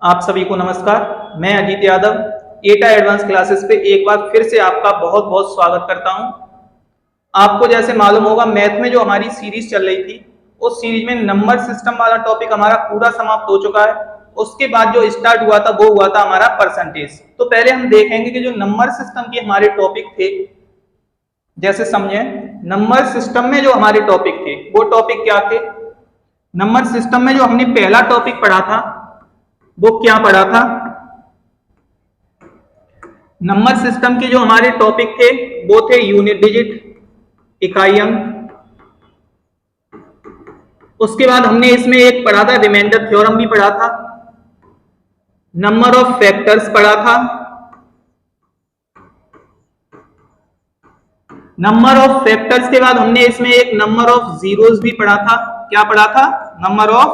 आप सभी को नमस्कार। मैं अजीत यादव एटा एडवांस क्लासेस पे एक बार फिर से आपका बहुत बहुत स्वागत करता हूं। आपको जैसे मालूम होगा मैथ में जो हमारी सीरीज चल रही थी उस सीरीज में नंबर सिस्टम वाला टॉपिक हमारा पूरा समाप्त हो चुका है। उसके बाद जो स्टार्ट हुआ था वो हुआ था हमारा परसेंटेज। तो पहले हम देखेंगे कि जो नंबर सिस्टम के हमारे टॉपिक थे, जैसे समझे नंबर सिस्टम में जो हमारे टॉपिक थे वो टॉपिक क्या थे। नंबर सिस्टम में जो हमने पहला टॉपिक पढ़ा था वो क्या पढ़ा था। नंबर सिस्टम के जो हमारे टॉपिक थे वो थे यूनिट डिजिट, इकाई अंक। उसके बाद हमने इसमें एक पढ़ा था रिमाइंडर थ्योरम भी पढ़ा था, नंबर ऑफ फैक्टर्स पढ़ा था, नंबर ऑफ फैक्टर्स के बाद हमने इसमें एक नंबर ऑफ जीरोस भी पढ़ा था। क्या पढ़ा था? Number of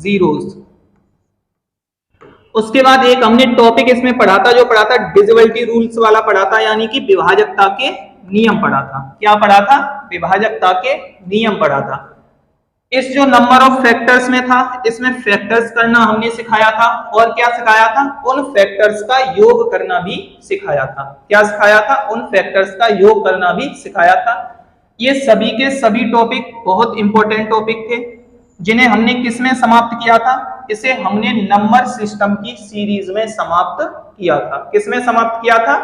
zeros. उसके बाद एक हमने टॉपिक इसमें पढ़ा था, जो पढ़ा था डिविजिबिलिटी रूल्स वाला पढ़ा था, यानी कि विभाजकता के नियम पढ़ा था। क्या पढ़ा था? विभाजकता के नियम पढ़ा था। इस जो नंबर ऑफ फैक्टर्स में था, इसमें फैक्टर्स करना हमने सिखाया था और क्या सिखाया था? उन फैक्टर्स का योग करना भी सिखाया था। क्या सिखाया था? उन फैक्टर्स का योग करना भी सिखाया था। ये सभी के सभी टॉपिक बहुत इंपॉर्टेंट टॉपिक थे, जिन्हें हमने किस में समाप्त किया था? इसे हमने नंबर सिस्टम की सीरीज में समाप्त किया था। किस में समाप्त किया था?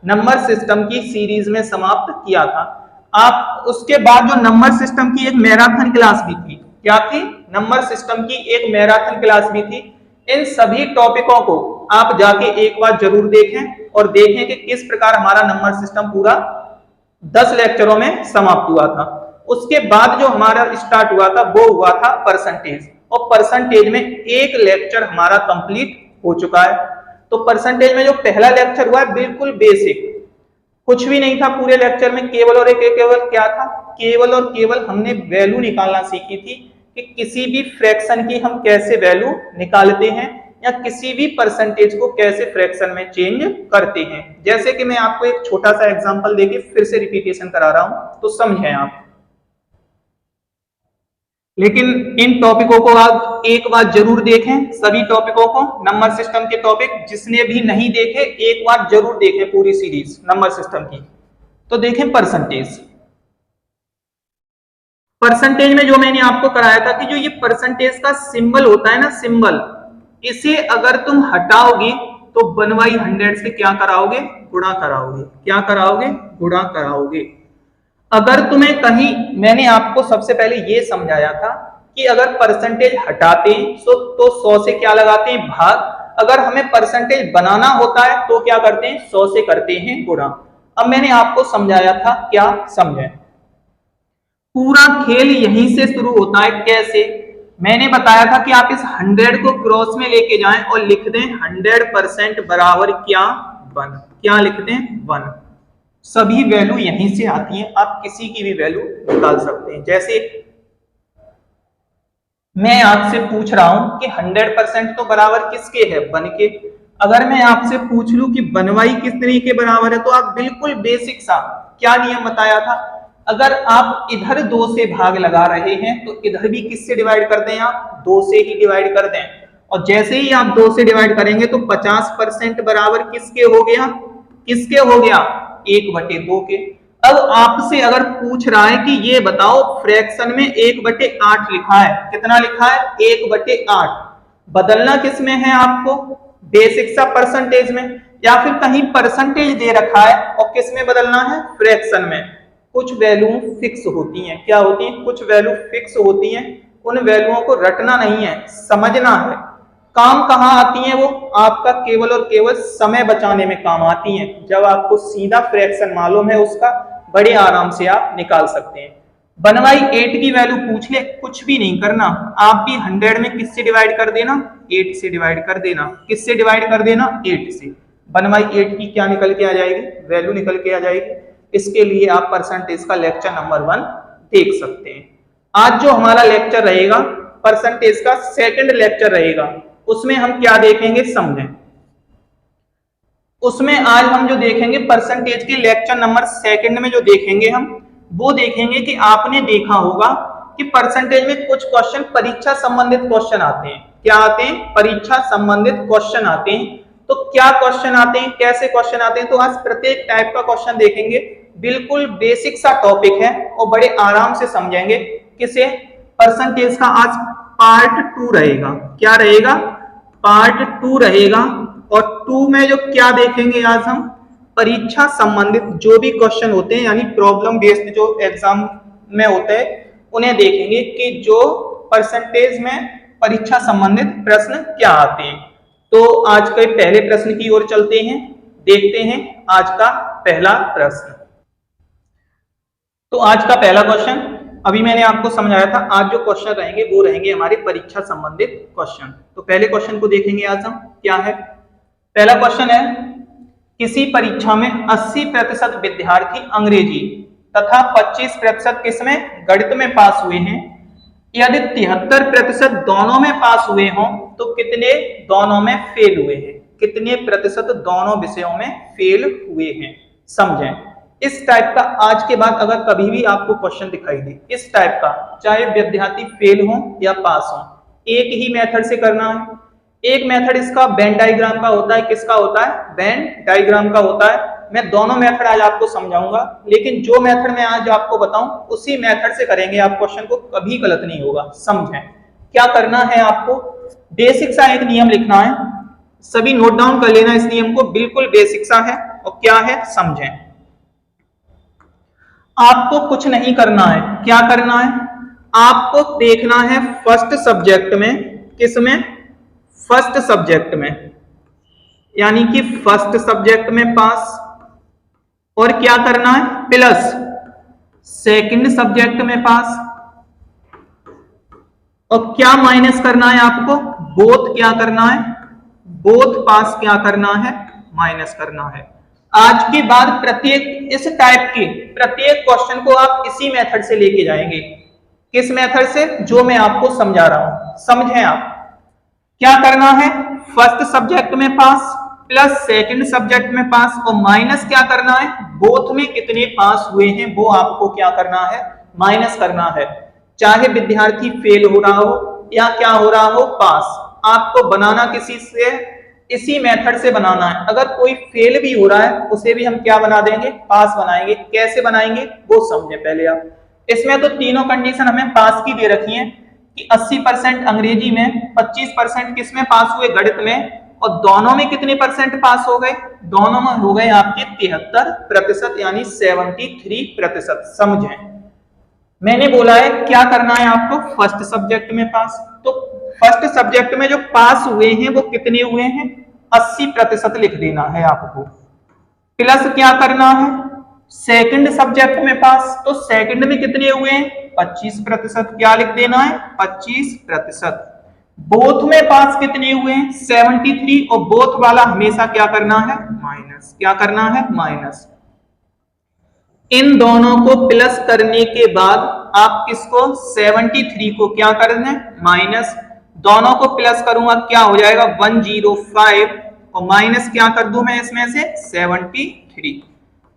नंबर सिस्टम की सीरीज में समाप्त किया था। आप उसके बाद जो नंबर सिस्टम की एक मैराथन क्लास भी थी, क्या थी? नंबर सिस्टम की एक मैराथन क्लास भी थी। इन सभी टॉपिकों को आप जाके एक बार जरूर देखें और देखें कि किस प्रकार हमारा नंबर सिस्टम पूरा 10 लेक्चरों में समाप्त हुआ था। उसके बाद जो हमारा स्टार्ट हुआ था वो हुआ था परसेंटेज, और परसेंटेज में एक लेक्चर हमारा कंप्लीट हो चुका है। तो परसेंटेज में जो पहला लेक्चर हुआ है बिल्कुल बेसिक, कुछ भी नहीं था पूरे लेक्चर में, केवल और केवल क्या था? केवल और केवल हमने वैल्यू निकालना सीखी थी कि किसी भी फ्रैक्शन की हम कैसे वैल्यू निकालते हैं या किसी भी परसेंटेज को कैसे फ्रैक्शन में चेंज करते हैं। जैसे कि मैं आपको एक छोटा सा एग्जांपल देके फिर से रिपीटेशन करा रहा हूं तो समझें आप। लेकिन इन टॉपिकों को आप एक बार जरूर देखें, सभी टॉपिकों को, नंबर सिस्टम के टॉपिक जिसने भी नहीं देखे एक बार जरूर देखें पूरी सीरीज नंबर सिस्टम की। तो देखें परसेंटेज। परसेंटेज में जो मैंने आपको कराया था कि जो ये परसेंटेज का सिंबल होता है ना, सिंबल, इसे अगर तुम हटाओगे तो 1/100 से क्या कराओगे? गुणा कराओगे। क्या कराओगे? गुणा कराओगे। अगर तुम्हें कहीं, मैंने आपको सबसे पहले ये समझाया था कि अगर परसेंटेज हटाते हैं तो 100 से क्या लगाते हैं? भाग। अगर हमें परसेंटेज बनाना होता है तो क्या करते हैं? 100 से करते हैं गुणा। अब मैंने आपको समझाया था, क्या समझे? पूरा खेल यहीं से शुरू होता है। कैसे? मैंने बताया था कि आप इस 100 को क्रॉस में लेके जाएं और लिख दें 100% बराबर क्या? 1। क्या लिख दें? 1। सभी वैल्यू यहीं से आती हैं, आप किसी की भी वैल्यू निकाल सकते हैं। जैसे मैं आपसे पूछ रहा हूं कि 100% तो बराबर किसके है? 1 के। अगर मैं आपसे पूछ लूं कि 1y किस तरीके के बराबर है, तो आप बिल्कुल बेसिक सा क्या नियम बताया था? अगर आप इधर 2 से भाग लगा रहे हैं तो इधर भी किससे डिवाइड कर दें? आप 2 से ही डिवाइड कर दें। और जैसे ही आप 2 से डिवाइड करेंगे तो 50% बराबर किसके हो गया? किसके हो गया? 1/2 के। अब आपसे अगर पूछ रहा है कि ये बताओ फ्रैक्शन में 1/8 लिखा है, कितना लिखा है? 1/8। बदलना किस में है आपको? बेसिक सा परसेंटेज में, या फिर कहीं परसेंटेज दे रखा है और किस में बदलना है? फ्रैक्शन में। कुछ वैल्यू फिक्स होती हैं। क्या होती हैं? कुछ वैल्यू फिक्स होती हैं। उन वैल्यूओं को रटना नहीं है, समझना है। काम कहां आती हैं वो? आपका केवल और केवल समय बचाने में काम आती हैं। जब आपको सीधा फ्रैक्शन मालूम है उसका, बड़े आराम से आप निकाल सकते हैं। 1/8 की वैल्यू पूछ ले, कुछ भी नहीं करना, आप भी 100 में किससे डिवाइड कर देना? 8 से डिवाइड कर देना। किससे डिवाइड कर देना? 8 से। 1/8 की क्या निकल के आ जाएगी? वैल्यू निकल के आ जाएगी। इसके लिए आप परसेंटेज का लेक्चर नंबर 1 देख सकते हैं। आज जो हमारा लेक्चर रहेगा परसेंटेज का सेकंड लेक्चर रहेगा, उसमें हम क्या देखेंगे? समझें। उसमें आज हम जो देखेंगे परसेंटेज के लेक्चर नंबर सेकंड में जो देखेंगे हम, वो देखेंगे कि आपने देखा होगा कि परसेंटेज में कुछ क्वेश्चन परीक्षा संबंधित क्वेश्चन आते हैं। क्या आते हैं, परीक्षा संबंधित क्वेश्चन आते हैं। तो क्या क्वेश्चन आते हैं, कैसे क्वेश्चन आते हैं, तो आज प्रत्येक टाइप का क्वेश्चन देखेंगे। बिल्कुल बेसिक सा टॉपिक है और बड़े आराम से समझेंगे। किसे, परसेंटेज का आज पार्ट 2 रहेगा। क्या रहेगा, पार्ट 2 रहेगा। और 2 में जो क्या देखेंगे आज हम, परीक्षा संबंधित जो भी क्वेश्चन होते हैं, यानी प्रॉब्लम बेस्ड जो एग्जाम में होते हैं, उन्हें देखेंगे कि जो परसेंटेज में परीक्षा संबंधित प्रश्न क्या आते हैं। तो आज के पहले प्रश्न की ओर चलते हैं, देखते हैं आज का पहला प्रश्न। तो आज का पहला क्वेश्चन, अभी मैंने आपको समझाया था, आज जो क्वेश्चन रहेंगे वो रहेंगे हमारे परीक्षा संबंधित क्वेश्चन। तो पहले क्वेश्चन को देखेंगे आज हम, क्या है। पहला क्वेश्चन है, किसी परीक्षा में 80% विद्यार्थी अंग्रेजी तथा 25% किसमें, गणित में पास हुए हैं। यदि 73% दोनों में पास हुए हों तो कितने दोनों में फेल हुए हैं, कितने प्रतिशत दोनों विषयों में फेल हुए हैं। समझें, इस टाइप का आज के बाद अगर कभी भी आपको क्वेश्चन दिखाई दे इस टाइप का, चाहे विद्यार्थी फेल हो या पास हो, एक ही मेथड से करना है। एक मेथड इसका वेन डायग्राम का होता है। किसका होता है, वेन डायग्राम का होता है। मैं दोनों मेथड आज आपको समझाऊंगा, लेकिन जो मेथड मैं आज आपको बताऊं उसी मेथड से करेंगे आप क्वेश्चन को, कभी गलत नहीं होगा। समझें, क्या करना है आपको, बेसिक सा एक नियम लिखना है, सभी नोट डाउन कर लेना इस नियम को, बिल्कुल बेसिक सा है। और क्या है, समझें। आपको कुछ नहीं करना है, क्या करना है, आपको देखना है फर्स्ट सब्जेक्ट में, किसमें, फर्स्ट सब्जेक्ट में, यानी कि फर्स्ट सब्जेक्ट में पास, और क्या करना है, प्लस सेकंड सब्जेक्ट में पास, और क्या माइनस करना है आपको, बोथ क्या करना है, बोथ पास क्या करना है, माइनस करना है। आज के बाद प्रत्येक इस टाइप के प्रत्येक क्वेश्चन को आप इसी मेथड से लेके जाएंगे। किस मेथड से, जो मैं आपको समझा रहा हूं। समझें आप, क्या करना है, फर्स्ट सब्जेक्ट में पास प्लस सेकंड सब्जेक्ट में पास, और माइनस क्या करना है, बोथ में कितने पास हुए हैं वो आपको क्या करना है, माइनस करना है। चाहे विद्यार्थी फेल हो रहा हो या क्या हो रहा हो, पास, आपको बनाना किसी से, इसी मेथड से बनाना है। अगर कोई फेल भी हो रहा है उसे भी हम क्या बना देंगे, पास बनाएंगे। कैसे बनाएंगे वो समझे पहले आप। इसमें तो तीनों कंडीशन हमें पास की दे रखी हैं कि 80% अंग्रेजी में, 25% किस में पास हुए, गणित में, और दोनों में कितने परसेंट पास हो गए, दोनों में हो गए आपके 73%, यानी 73%। समझें, मैंने बोला है क्या करना है आपको, फर्स्ट सब्जेक्ट में पास। तो फर्स्ट सब्जेक्ट में जो पास हुए हैं वो कितने हुए हैं, 80% लिख देना है आपको। प्लस क्या करना है, सेकंड सब्जेक्ट में पास, तो सेकंड में कितने हुए हैं, 25%, क्या लिख देना है, 25%। बोथ में पास कितने हुए हैं, 73, और बोथ वाला हमेशा क्या करना है, माइनस, क्या करना है, माइनस। इन दोनों को प्लस करने के बाद आप किसको, 73 को क्या करना है, माइनस। दोनों को प्लस करूंगा क्या हो जाएगा, 105, और माइनस क्या कर दूं मैं इसमें से, 73।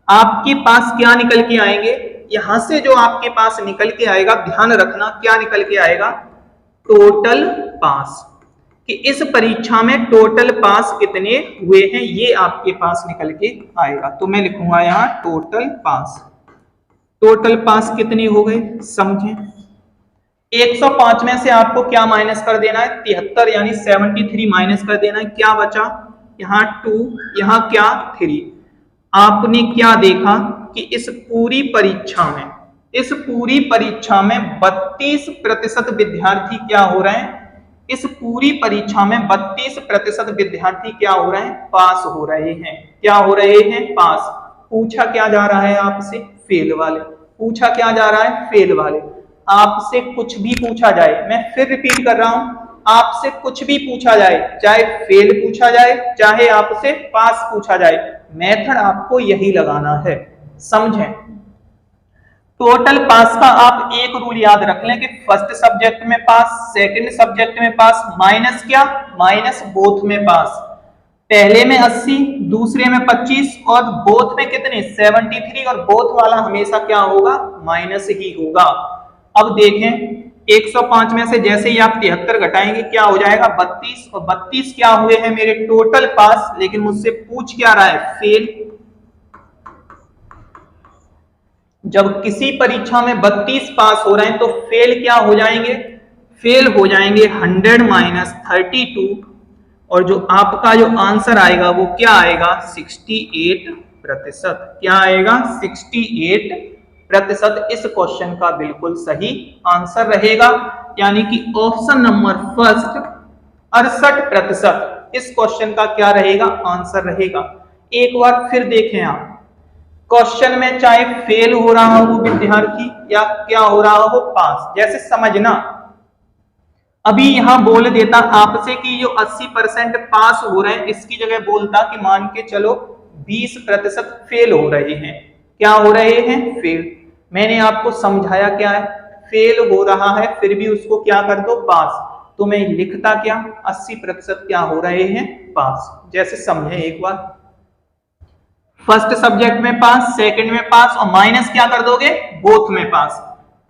आपके पास क्या निकल के आएंगे, यहां से जो आपके पास निकल के आएगा, ध्यान रखना क्या निकल के आएगा, टोटल पास, कि इस परीक्षा में टोटल पास कितने हुए हैं ये आपके पास निकल के आएगा। तो मैं लिखूंगा यहां टोटल पास, टोटल पास कितने हो गए। समझें, 105 में से आपको क्या माइनस कर देना है, 73, यानी 73 माइनस कर देना है। क्या बचा, यहाँ 2, यहाँ क्या 3। आपने क्या देखा कि इस पूरी परीक्षा में, इस पूरी परीक्षा में 32% विद्यार्थी क्या हो रहे हैं, इस पूरी परीक्षा में 32% विद्यार्थी क्या हो रहे हैं, पास हो रहे हैं। क्या हो रहे हैं, पास। पूछा क्या जा रहा है आपसे, फेल वाले। पूछा क्या जा रहा है, फेल वाले। आपसे कुछ भी पूछा जाए, मैं फिर रिपीट कर रहा हूं, आपसे कुछ भी पूछा जाए, चाहे फेल पूछा जाए, चाहे आपसे पास पूछा जाए, मेथड आपको यही लगाना है। समझें, टोटल पास का आप एक रूल याद रख लें कि फर्स्ट सब्जेक्ट में पास, सेकंड सब्जेक्ट में पास, माइनस क्या, माइनस बोथ में पास। पहले में 80, दूसरे में 25, और बोथ में कितने, 73, और बोथ वाला हमेशा क्या होगा, माइनस ही होगा। अब देखें, 105 में से जैसे ही आप 73 घटाएंगे क्या हो जाएगा 32, और 32 क्या हुए हैं मेरे टोटल पास, लेकिन मुझसे पूछ क्या रहा है फेल। जब किसी परीक्षा में 32 पास हो रहे हैं तो फेल क्या हो जाएंगे, फेल हो जाएंगे 100 माइनस 32, और जो आपका जो आंसर आएगा वो क्या आएगा 68%। क्या आएगा 68%। इस क्वेश्चन का बिल्कुल सही आंसर रहेगा, यानी कि ऑप्शन नंबर फर्स्ट 68% इस क्वेश्चन का क्या रहेगा आंसर रहेगा। एक बार फिर देखें आप, क्वेश्चन में चाहे फेल हो रहा हो विद्यार्थी या क्या हो रहा हो पास, जैसे समझना अभी यहां बोल देता आपसे कि जो 80% पास हो रहे हैं, इसकी जगह बोलता कि मान के चलो 20% फेल हो रहे हैं। क्या हो रहे हैं फेल। मैंने आपको समझाया क्या है, फेल हो रहा है फिर भी उसको क्या कर दो पास, तो मैं लिखता क्या 80% क्या हो रहे हैं पास। जैसे समझे एक बार, फर्स्ट सब्जेक्ट में पास, सेकंड में पास, और माइनस क्या कर दोगे बोथ में पास।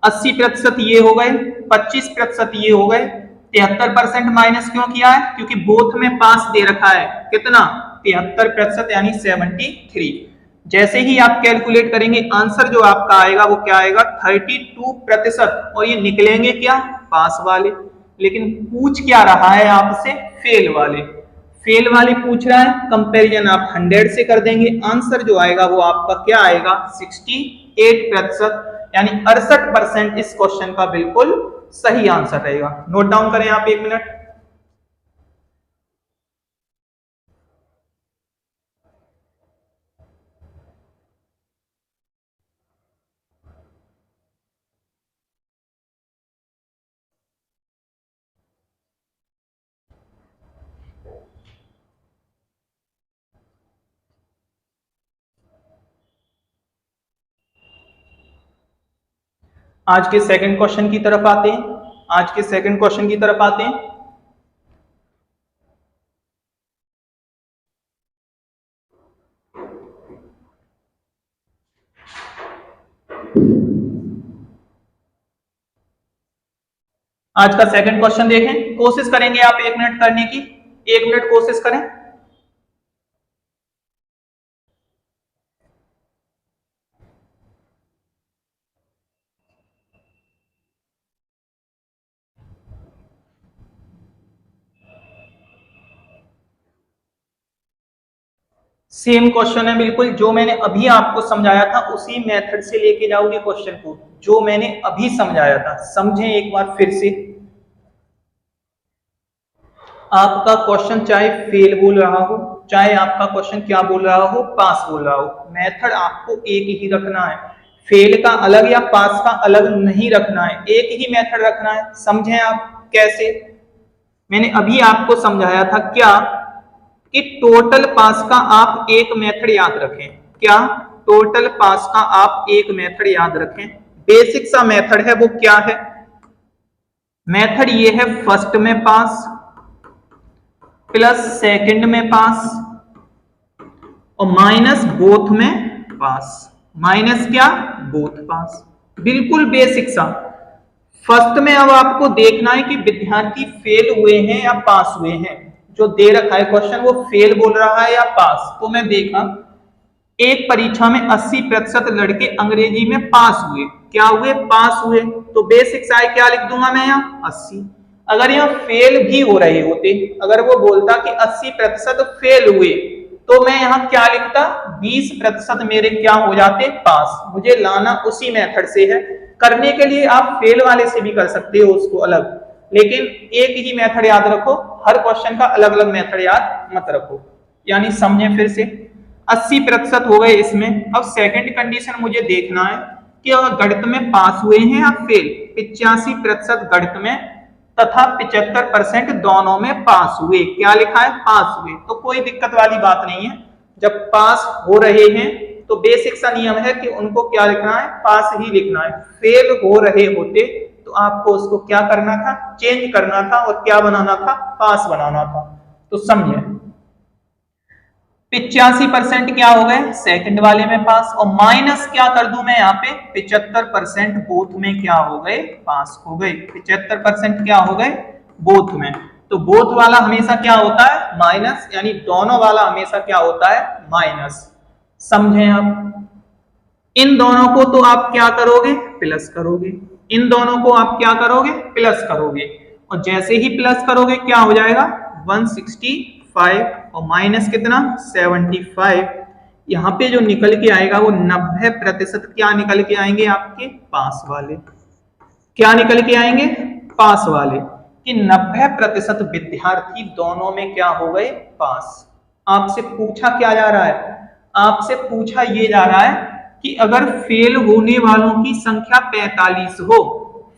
80% ये हो गए, 25% ये हो गए, 73% माइनस क्यों किया है क्योंकि बोथ में पास दे रखा है कितना 73% यानी 73। जैसे ही आप कैलकुलेट करेंगे आंसर जो आपका आएगा वो क्या आएगा 32%, और ये निकलेंगे क्या पास वाले। लेकिन पूछ क्या रहा है आपसे फेल वाले, फेल वाले पूछ रहा है, कंपैरिजन आप 100 से कर देंगे, आंसर जो आएगा वो आपका क्या आएगा 68%, यानी 68% इस क्वेश्चन का बिल्कुल सही आंसर रहेगा। नोट डाउन करें आप 1 मिनट। आज के सेकंड क्वेश्चन की तरफ आते हैं, आज के सेकंड क्वेश्चन की तरफ आते हैं। आज का सेकंड क्वेश्चन देखें, कोशिश करेंगे आप 1 मिनट करने की, 1 मिनट कोशिश करें। सेम क्वेश्चन है बिल्कुल, जो मैंने अभी आपको समझाया था उसी मेथड से लेके जाओगे क्वेश्चन को, जो मैंने अभी समझाया था। समझें एक बार फिर से, आपका क्वेश्चन चाहे फेल बोल रहा हो, चाहे आपका क्वेश्चन क्या बोल रहा हो पास बोल रहा हो, मेथड आपको एक ही रखना है। फेल का अलग या पास का अलग नहीं रखना है, एक ही मेथड रखना है। समझें आप कैसे, मैंने अभी आपको समझाया था क्या कि टोटल पास का आप एक मेथड याद रखें। क्या टोटल पास का आप एक मेथड याद रखें, बेसिक सा मेथड है वो क्या है, मेथड ये है फर्स्ट में पास प्लस सेकंड में पास और माइनस बोथ में पास। माइनस क्या बोथ पास, बिल्कुल बेसिक सा। फर्स्ट में अब आपको देखना है कि विद्यार्थी फेल हुए हैं या पास हुए हैं। जो दे रखा है क्वेश्चन वो फेल बोल रहा है या पास, तो मैं देखा एक परीक्षा में 80% लड़के अंग्रेजी में पास हुए। क्या हुए पास हुए, तो बेसिक सा क्या लिख दूंगा मैं यहाँ 80। अगर यहाँ फेल भी हो रहे होते, अगर वो बोलता कि 80% फेल हुए, तो मैं यहाँ क्या लिखता 20% मेरे क्या हो जाते पास। मुझे लाना उसी मेथड से है, करने के लिए आप फेल वाले से भी कर सकते हो उसको अलग, लेकिन एक ही मेथड याद रखो, हर क्वेश्चन का अलग अलग मेथड याद मत रखो। यानी समझे फिर से, 80% हो गए इसमें। अब सेकंड कंडीशन मुझे देखना है कि अगर गणित में पास हुए हैं या फेल। 85% गणित में तथा 75% दोनों में पास हुए। क्या लिखा है पास हुए, तो कोई दिक्कत वाली बात नहीं है। जब पास हो रहे हैं तो बेसिक सा नियम है कि उनको क्या लिखना है पास ही लिखना है। फेल हो रहे होते तो आपको उसको क्या करना था चेंज करना था और क्या बनाना था पास बनाना था। तो समझे, 85% क्या हो गए सेकंड वाले में पास, और माइनस क्या कर दूं मैं यहाँ पे 75% बोथ में क्या हो गए पास हो गए। 75% क्या हो गए बोथ में। तो बोथ वाला हमेशा क्या होता है माइनस, यानी दोनों वाला हमेशा क्या होता है माइनस। समझे आप? इन दोनों को तो आप क्या करोगे प्लस करोगे, इन दोनों को आप क्या करोगे प्लस करोगे, और जैसे ही प्लस करोगे क्या हो जाएगा 165 और माइनस कितना 75। यहां पे जो निकल के आएगा वो 90% क्या निकल के आएंगे आपके पास वाले, क्या निकल के आएंगे पास वाले, कि 90% विद्यार्थी दोनों में क्या हो गए पास। आपसे पूछा क्या जा रहा है, आपसे पूछा ये जा रहा है कि अगर फेल होने वालों की संख्या 45 हो,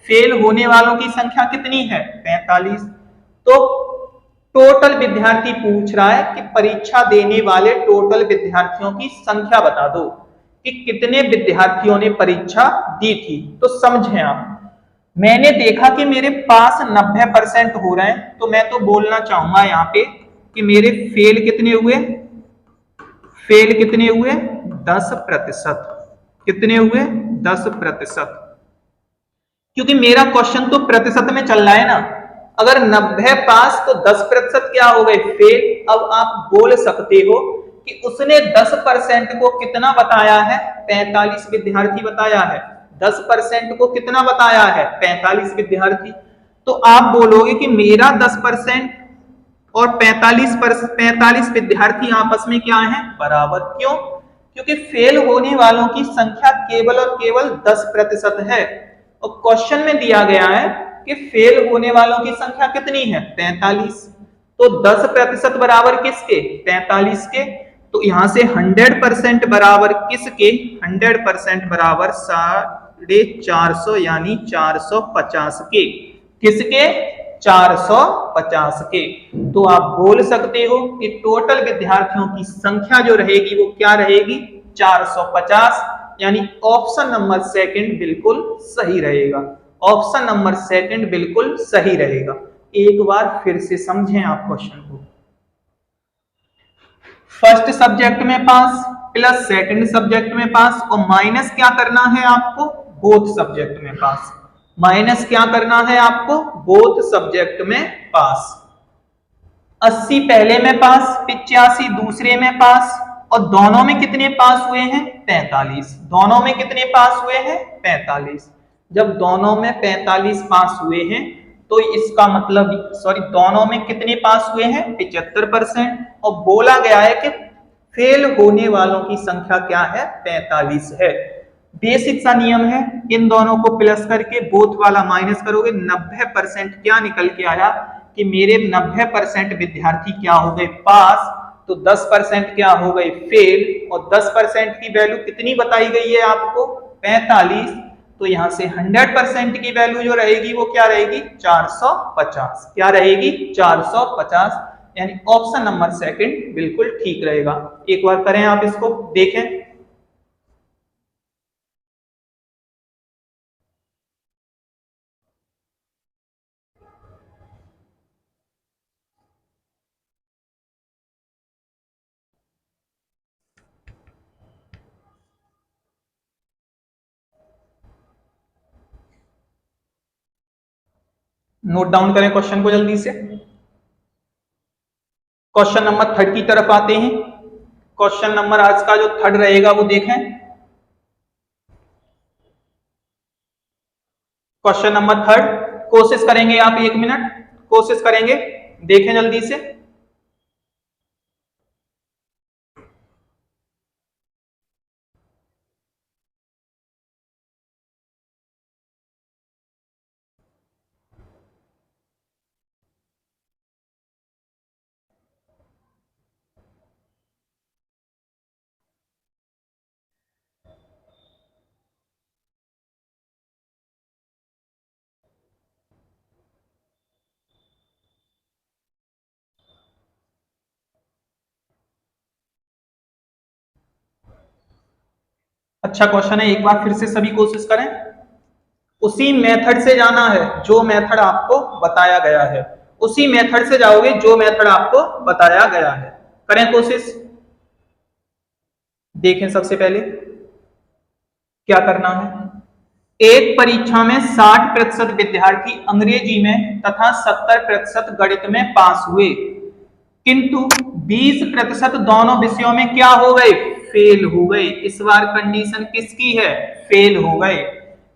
फेल होने वालों की संख्या कितनी है 45, तो टोटल विद्यार्थी पूछ रहा है कि परीक्षा देने वाले टोटल विद्यार्थियों की संख्या बता दो कि कितने विद्यार्थियों ने परीक्षा दी थी। तो समझें आप, मैंने देखा कि मेरे पास 90% हो रहे हैं, तो मैं तो बोलना चाहूंगा यहाँ पे कि मेरे फेल कितने हुए, फेल कितने हुए 10%। कितने हुए 10%, क्योंकि मेरा क्वेश्चन तो प्रतिशत में चल रहा है ना। अगर 90 पास तो 10% क्या हो गए फेल। अब आप बोल सकते हो कि उसने 10% को कितना बताया है 45 विद्यार्थी बताया है, 10% को कितना बताया है 45 विद्यार्थी। तो आप बोलोगे कि मेरा 10% और 45 विद्यार्थी आपस में क्या है बराबर। क्यों? क्योंकि फेल होने वालों की संख्या केवल और केवल 10% है, और क्वेश्चन में दिया गया है कि फेल होने वालों की संख्या कितनी है 45। तो 10% बराबर किसके 45 के। तो यहां से 100% बराबर किसके 100% बराबर 450 यानी 450 के। किसके 450 के। तो आप बोल सकते हो कि टोटल विद्यार्थियों की संख्या जो रहेगी वो क्या रहेगी 450, यानी ऑप्शन नंबर सेकंड बिल्कुल सही रहेगा। ऑप्शन नंबर सेकंड बिल्कुल सही रहेगा। एक बार फिर से समझें आप क्वेश्चन को। फर्स्ट सब्जेक्ट में पास प्लस सेकंड सब्जेक्ट में पास, और माइनस क्या करना है आपको बोथ सब्जेक्ट में पास। माइनस क्या करना है आपको बोथ सब्जेक्ट में पास। 80 पहले में पास, 85 दूसरे में पास, और दोनों में कितने पास हुए हैं 45। दोनों में कितने पास हुए हैं 45। जब दोनों में 45 पास हुए हैं तो इसका मतलब सॉरी दोनों में कितने पास हुए हैं 75%, और बोला गया है कि फेल होने वालों की संख्या क्या है 45 है। बेसिक सा नियम है, इन दोनों को प्लस करके बोथ वाला माइनस करोगे 90% क्या निकल के आया कि मेरे 90% विद्यार्थी क्या हो गए पास, तो 10% क्या हो गए फेल, और 10% की वैल्यू कितनी बताई गई है आपको 45। तो यहां से 100% की वैल्यू जो रहेगी वो क्या रहेगी 450। क्या रहेगी 450, यानी ऑप्शन नंबर सेकंड बिल्कुल ठीक रहेगा। एक बार करें आप इसको देखें। नोट डाउन करें क्वेश्चन को जल्दी से। क्वेश्चन नंबर 3 की तरफ आते हैं। क्वेश्चन नंबर आज का जो 3 रहेगा वो देखें। क्वेश्चन नंबर 3 कोशिश करेंगे आप 1 मिनट कोशिश करेंगे, देखें जल्दी से। अच्छा क्वेश्चन है, एक बार फिर से सभी कोशिश करें। उसी मेथड से जाना है जो मेथड आपको बताया गया है, उसी मेथड से जाओगे जो मेथड आपको बताया गया है। करें कोशिश। देखें सबसे पहले क्या करना है। एक परीक्षा में 60% विद्यार्थी अंग्रेजी में तथा 70% गणित में पास हुए, किंतु 20% दोनों विषयों में क्या हो गए, फेल हो गए। इस बार कंडीशन किसकी है, फेल हो गए।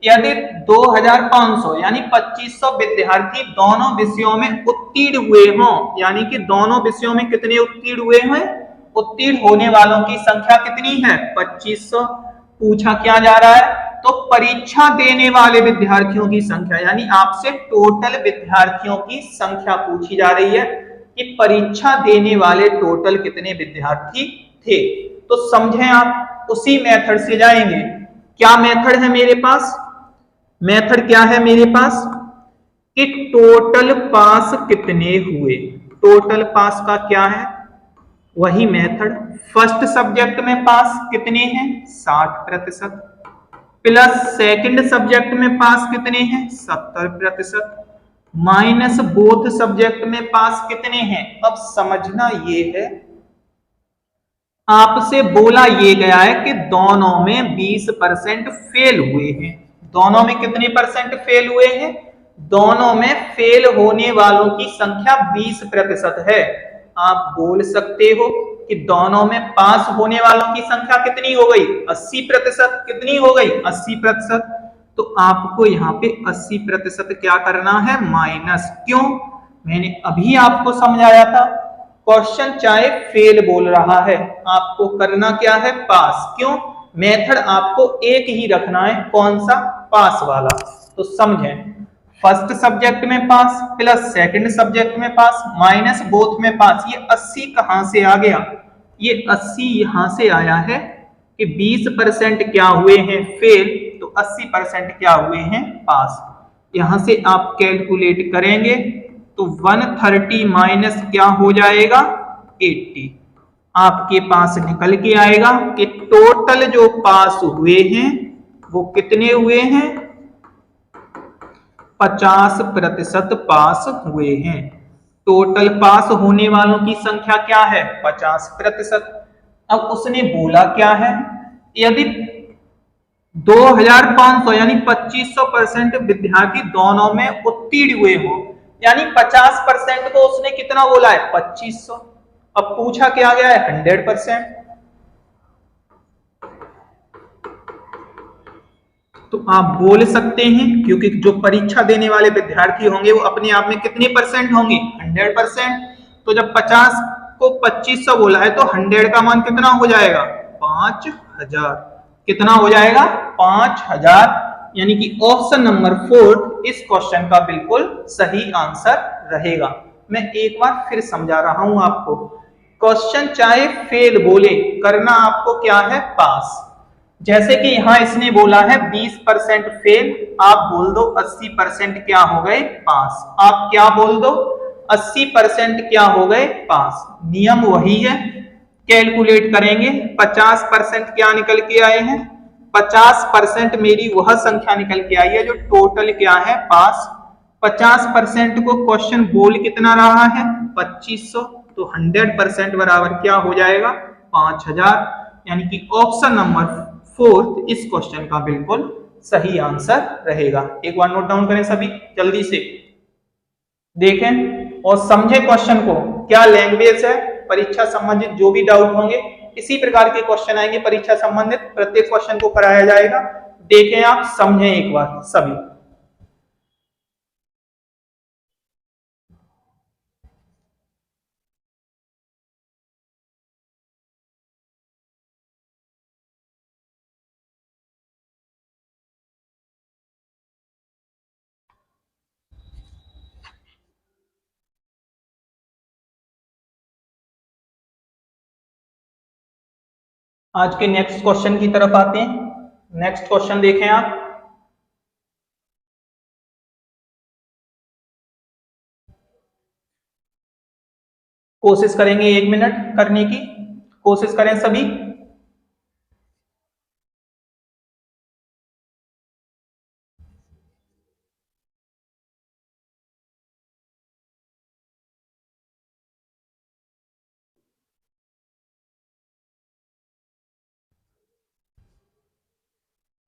यदि 2500 यानी 2500 विद्यार्थी दोनों विषयों में उत्तीर्ण हुए हों, यानी कि दोनों विषयों में कितने उत्तीर्ण हुए हैं, उत्तीर्ण होने वालों की संख्या कितनी है, 2500। पूछा क्या जा रहा है, तो परीक्षा देने वाले विद्यार्थियों की संख्या, यानी आपसे टोटल विद्यार्थियों की संख्या पूछी जा रही है कि परीक्षा देने वाले टोटल कितने विद्यार्थी थे। तो समझें आप, उसी मेथड से जाएंगे। क्या मेथड है मेरे पास, मेथड क्या है मेरे पास कि टोटल पास कितने हुए। टोटल पास का क्या है, वही मेथड। फर्स्ट सब्जेक्ट में पास कितने हैं, 60%, प्लस सेकंड सब्जेक्ट में पास कितने हैं, 70%, माइनस बोथ सब्जेक्ट में पास कितने हैं। अब समझना ये है, आपसे बोला ये गया है कि दोनों में 20% फेल हुए हैं। दोनों में कितने परसेंट फेल हुए हैं, दोनों में फेल होने वालों की संख्या 20% है। आप बोल सकते हो कि दोनों में पास होने वालों की संख्या कितनी हो गई, 80%। कितनी हो गई, 80%। तो आपको यहाँ पे 80% क्या करना है, माइनस। क्यों, मैंने अभी आपको समझाया था, क्वेश्चन चाहे फेल बोल रहा है, आपको करना क्या है, पास। क्यों, मेथड आपको एक ही रखना है, कौन सा, पास वाला। तो समझें, फर्स्ट सब्जेक्ट में पास प्लस सेकंड सब्जेक्ट में पास माइनस बोथ में पास। ये 80 कहां से आ गया, ये 80 यहां से आया है कि 20% क्या हुए हैं, फेल, तो 80% क्या हुए हैं, पास। यहां से आप कैलकुलेट करेंगे तो 130 माइनस क्या हो जाएगा, 80। आपके पास निकल के आएगा कि टोटल जो पास हुए हैं वो कितने हुए हैं, 50% पास हुए हैं। टोटल पास होने वालों की संख्या क्या है, 50%। अब उसने बोला क्या है, यदि 2500 यानी 2500% विद्यार्थी दोनों में उत्तीर्ण हुए हो, यानी 50% को उसने कितना बोला है, 2500। अब पूछा क्या गया है, 100%। तो आप बोल सकते हैं, क्योंकि जो परीक्षा देने वाले विद्यार्थी होंगे वो अपने आप में कितने परसेंट होंगे, 100%। तो जब 50 को 2500 बोला है तो 100 का मान कितना हो जाएगा, 5000। कितना हो जाएगा, 5000। यानी कि ऑप्शन नंबर 4 इस क्वेश्चन का बिल्कुल सही आंसर रहेगा। मैं एक बार फिर समझा रहा हूं आपको, क्वेश्चन चाहे फेल बोले, करना आपको क्या है, पास। जैसे कि यहां इसने बोला है 20% फेल, आप बोल दो 80% क्या हो गए, पास। आप क्या बोल दो, 80% क्या हो गए, पास। नियम वही है, कैलकुलेट करेंगे। 50% क्या निकल के आए हैं, 50% मेरी वह संख्या निकल के आई है जो टोटल क्या है, पास। 50% को क्वेश्चन बोल कितना रहा है, 2500। तो 100% बराबर क्या हो जाएगा, 5000। यानी कि ऑप्शन नंबर 4 इस क्वेश्चन का बिल्कुल सही आंसर रहेगा। एक बार नोट डाउन करें सभी जल्दी से, देखें और समझें क्वेश्चन को। क्या लैंग्वेज है, परीक्षा संबंधित जो भी डाउट होंगे इसी प्रकार के क्वेश्चन आएंगे, परीक्षा संबंधित प्रत्येक क्वेश्चन को कराया जाएगा। देखें आप, समझें एक बार सभी। आज के नेक्स्ट क्वेश्चन की तरफ आते हैं। नेक्स्ट क्वेश्चन देखें आप, कोशिश करेंगे 1 मिनट करने की, कोशिश करें सभी।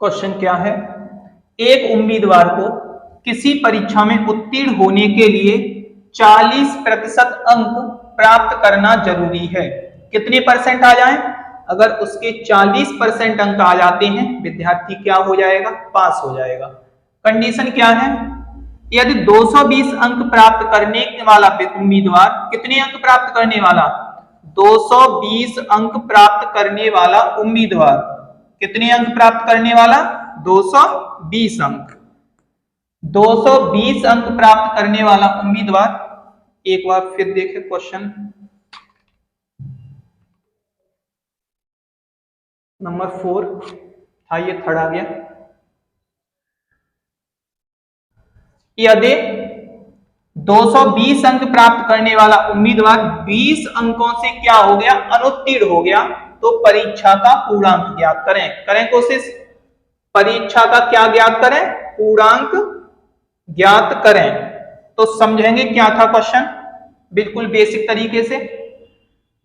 क्वेश्चन क्या है, एक उम्मीदवार को किसी परीक्षा में उत्तीर्ण होने के लिए 40% अंक प्राप्त करना जरूरी है। कितने परसेंट आ जाएं? अगर उसके 40% अंक आ जाते हैं विद्यार्थी क्या हो जाएगा? पास हो जाएगा। कंडीशन क्या है? यदि 220 अंक प्राप्त करने वाला उम्मीदवार, कितने अंक प्राप्त करने वाला? 220 अंक प्राप्त करने वाला उम्मीदवार, कितने अंक प्राप्त करने वाला? 220 अंक। 220 अंक प्राप्त करने वाला उम्मीदवार, एक बार फिर देखें क्वेश्चन नंबर 4 था, ये थर्ड आ गया। यदि 220 अंक प्राप्त करने वाला उम्मीदवार 20 अंकों से क्या हो गया? अनुत्तीर्ण हो गया, तो परीक्षा का पूर्णांक ज्ञात करें। करें कोशिश, परीक्षा का क्या ज्ञात करें? पूर्णांक ज्ञात करें। तो समझेंगे क्या था क्वेश्चन, बिल्कुल बेसिक तरीके से।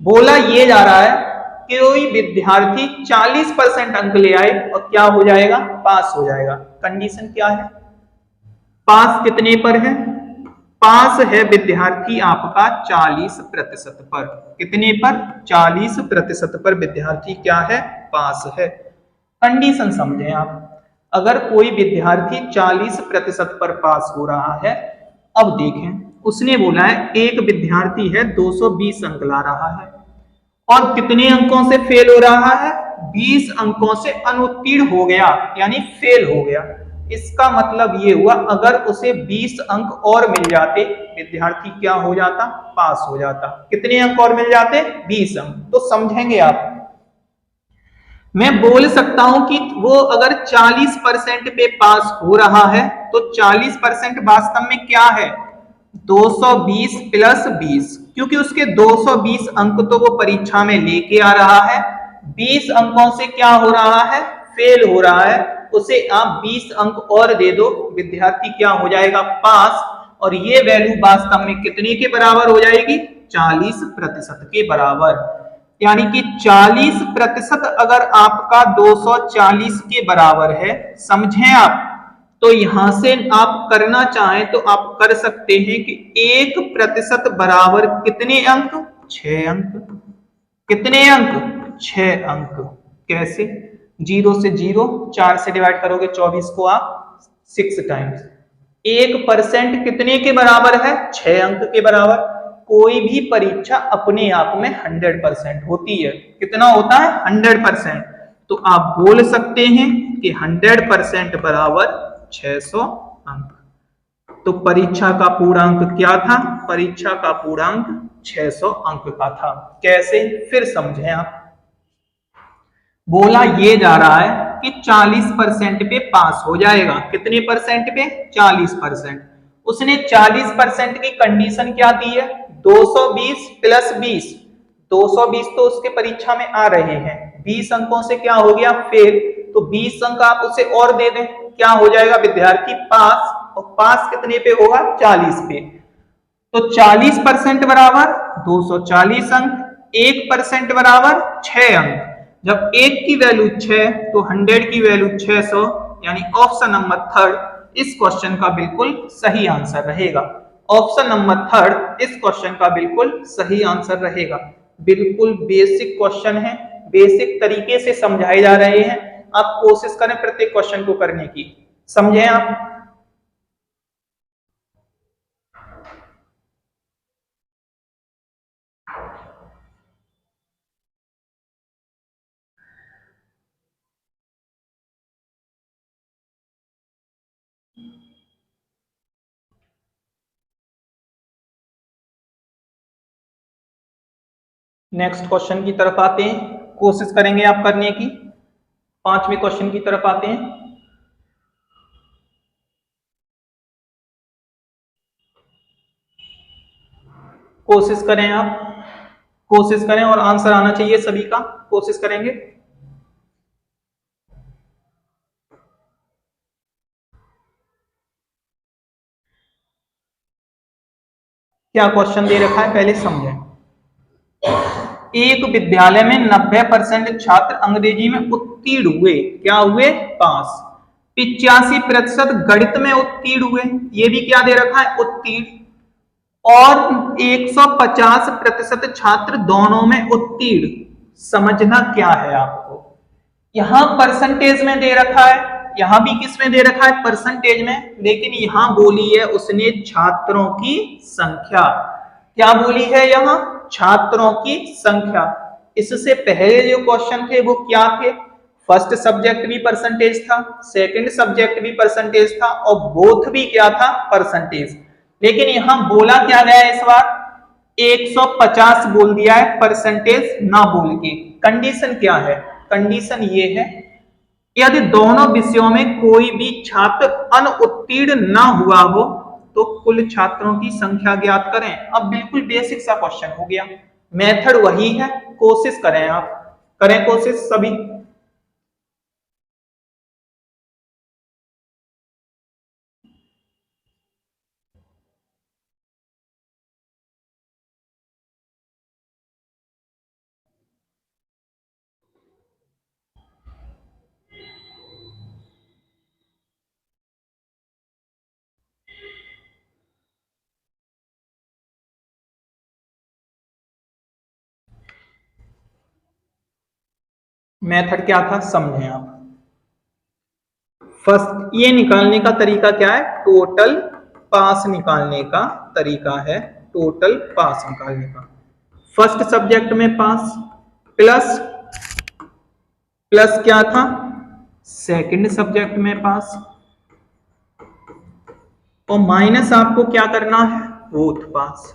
बोला ये जा रहा है कि कोई विद्यार्थी 40% अंक ले आए और क्या हो जाएगा? पास हो जाएगा। कंडीशन क्या है? पास कितने पर है? पास है विद्यार्थी आपका 40% पर। कितने पर? 40% पर विद्यार्थी क्या है? पास है। कंडीशन समझें आप, अगर कोई विद्यार्थी 40% पर पास हो रहा है, अब देखें उसने बोला है एक विद्यार्थी है 220 अंक ला रहा है और कितने अंकों से फेल हो रहा है? 20 अंकों से अनुत्तीर्ण हो गया, यानी फेल हो गया। इसका मतलब ये हुआ अगर उसे 20 अंक और मिल जाते विद्यार्थी क्या हो जाता? पास हो जाता। कितने अंक और मिल जाते? 20 अंक। तो समझेंगे आप, मैं बोल सकता हूं कि वो अगर 40% पे पास हो रहा है तो 40% वास्तव में क्या है? 220 प्लस 20, क्योंकि उसके 220 अंक तो वो परीक्षा में लेके आ रहा है, 20 अंकों से क्या हो रहा है? फेल हो रहा है। उसे आप 20 अंक और दे दो, विद्यार्थी क्या हो जाएगा? पास। और ये वैल्यू वास्तव में कितने के बराबर हो जाएगी? 40% के बराबर। यानी कि 40% अगर आपका 240 के बराबर है, समझें आप, तो यहां से आप करना चाहें तो आप कर सकते हैं कि 1% बराबर कितने अंक? 6 अंक। कितने अंक? 6 अंक। कैसे? 0 से 0, 4 से डिवाइड करोगे 24 को आप 6 टाइम्स। 1% कितने के बराबर है? 6 अंक के बराबर। कोई भी परीक्षा अपने आप में 100% होती है। कितना होता है? 100%। तो आप बोल सकते हैं कि 100% बराबर 600 अंक। तो परीक्षा का पूर्णांक क्या था? परीक्षा का पूर्णांक 600 अंक का था। कैसे? फिर समझें आप। बोला ये जा रहा है कि 40% पे पास हो जाएगा। कितने परसेंट पे? 40%। उसने 40% की कंडीशन क्या दी है? 220 प्लस 20। 220 तो उसके परीक्षा में आ रहे हैं, 20 अंकों से क्या हो गया? फेल। तो 20 अंक आप उसे और दे दें, क्या हो जाएगा? विद्यार्थी पास। और पास कितने पे होगा? 40 पे। तो 40% बराबर 240 अंक, 1% बराबर 6 अंक। जब 1 की वैल्यू 6 तो 100 की वैल्यू 600, यानी ऑप्शन नंबर थर्ड इस क्वेश्चन का बिल्कुल सही आंसर रहेगा। ऑप्शन नंबर थर्ड इस क्वेश्चन का बिल्कुल सही आंसर रहेगा। बिल्कुल बेसिक क्वेश्चन है, बेसिक तरीके से समझाए जा रहे हैं। आप कोशिश करें प्रत्येक क्वेश्चन को करने की। समझें आप। नेक्स्ट क्वेश्चन की तरफ आते हैं, कोशिश करेंगे आप करने की। 5वें क्वेश्चन की तरफ आते हैं। कोशिश करें आप, कोशिश करें और आंसर आना चाहिए सभी का। कोशिश करेंगे। क्या क्वेश्चन दे रखा है पहले समझें। एक विद्यालय में 90% छात्र अंग्रेजी में उत्तीर्ण हुए, क्या हुए, पास। 85% गणित में उत्तीर्ण हुए, ये भी क्या दे रखा है, उत्तीर्ण। और 150% छात्र दोनों में उत्तीर्ण। समझना क्या है आपको, यहां परसेंटेज में दे रखा है, यहां भी किस में दे रखा है, परसेंटेज में, लेकिन यहां बोली है उसने छात्रों की संख्या। क्या बोली है यहां, छात्रों की संख्या। इससे पहले जो क्वेश्चन थे वो क्या थे, फर्स्ट सब्जेक्ट भी परसेंटेज था, सेकंड सब्जेक्ट भी परसेंटेज था, और बोथ भी क्या था, परसेंटेज। लेकिन यहां बोला क्या गया है इस बार, 150 बोल दिया है, परसेंटेज ना बोल के। कंडीशन क्या है, कंडीशन ये है, यदि दोनों विषयों में कोई भी छात्र अनुत्तीर्ण ना हुआ हो तो कुल छात्रों की संख्या ज्ञात करें। अब बिल्कुल बेसिक सा क्वेश्चन हो गया, मेथड वही है, कोशिश करें आप, करें कोशिश सभी। मेथड क्या था समझें आप। फर्स्ट ये निकालने का तरीका क्या है, टोटल पास निकालने का तरीका है, टोटल पास निकालने का। फर्स्ट सब्जेक्ट में पास, प्लस प्लस क्या था, सेकंड सब्जेक्ट में पास, और माइनस आपको क्या करना है, बोथ पास।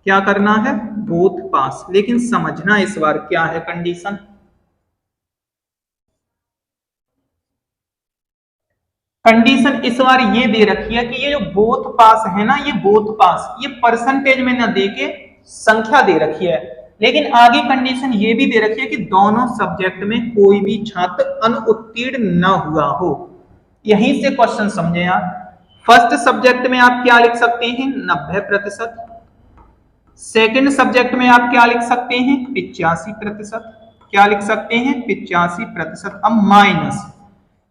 क्या करना है, बोथ पास। लेकिन समझना इस बार क्या है कंडीशन, कंडीशन इस बार ये दे रखी है कि ये जो बोथ पास है ना, ये बोथ पास, ये परसेंटेज में ना दे के संख्या दे रखी है। लेकिन आगे कंडीशन ये भी दे रखी है कि दोनों सब्जेक्ट में कोई भी छात्र अनुत्तीर्ण न हुआ हो। यहीं से क्वेश्चन समझे आप। फर्स्ट सब्जेक्ट में आप क्या लिख सकते हैं, 90%। सेकंड सब्जेक्ट में आप क्या लिख सकते हैं, 85%। क्या लिख सकते हैं, 85%। अब माइनस,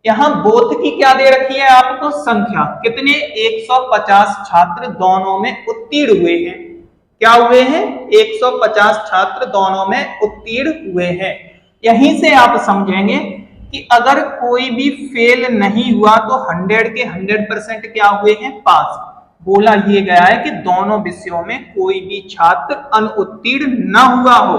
यहां बोथ की क्या दे रखी है आपको, संख्या। कितने, 150 छात्र दोनों में उत्तीर्ण हुए हैं। क्या हुए हैं, 150 छात्र दोनों में उत्तीर्ण हुए हैं। यहीं से आप समझेंगे कि अगर कोई भी फेल नहीं हुआ तो 100 के 100% क्या हुए हैं, पास। बोला ये गया है कि दोनों विषयों में कोई भी छात्र अनुत्तीर्ण न हुआ हो।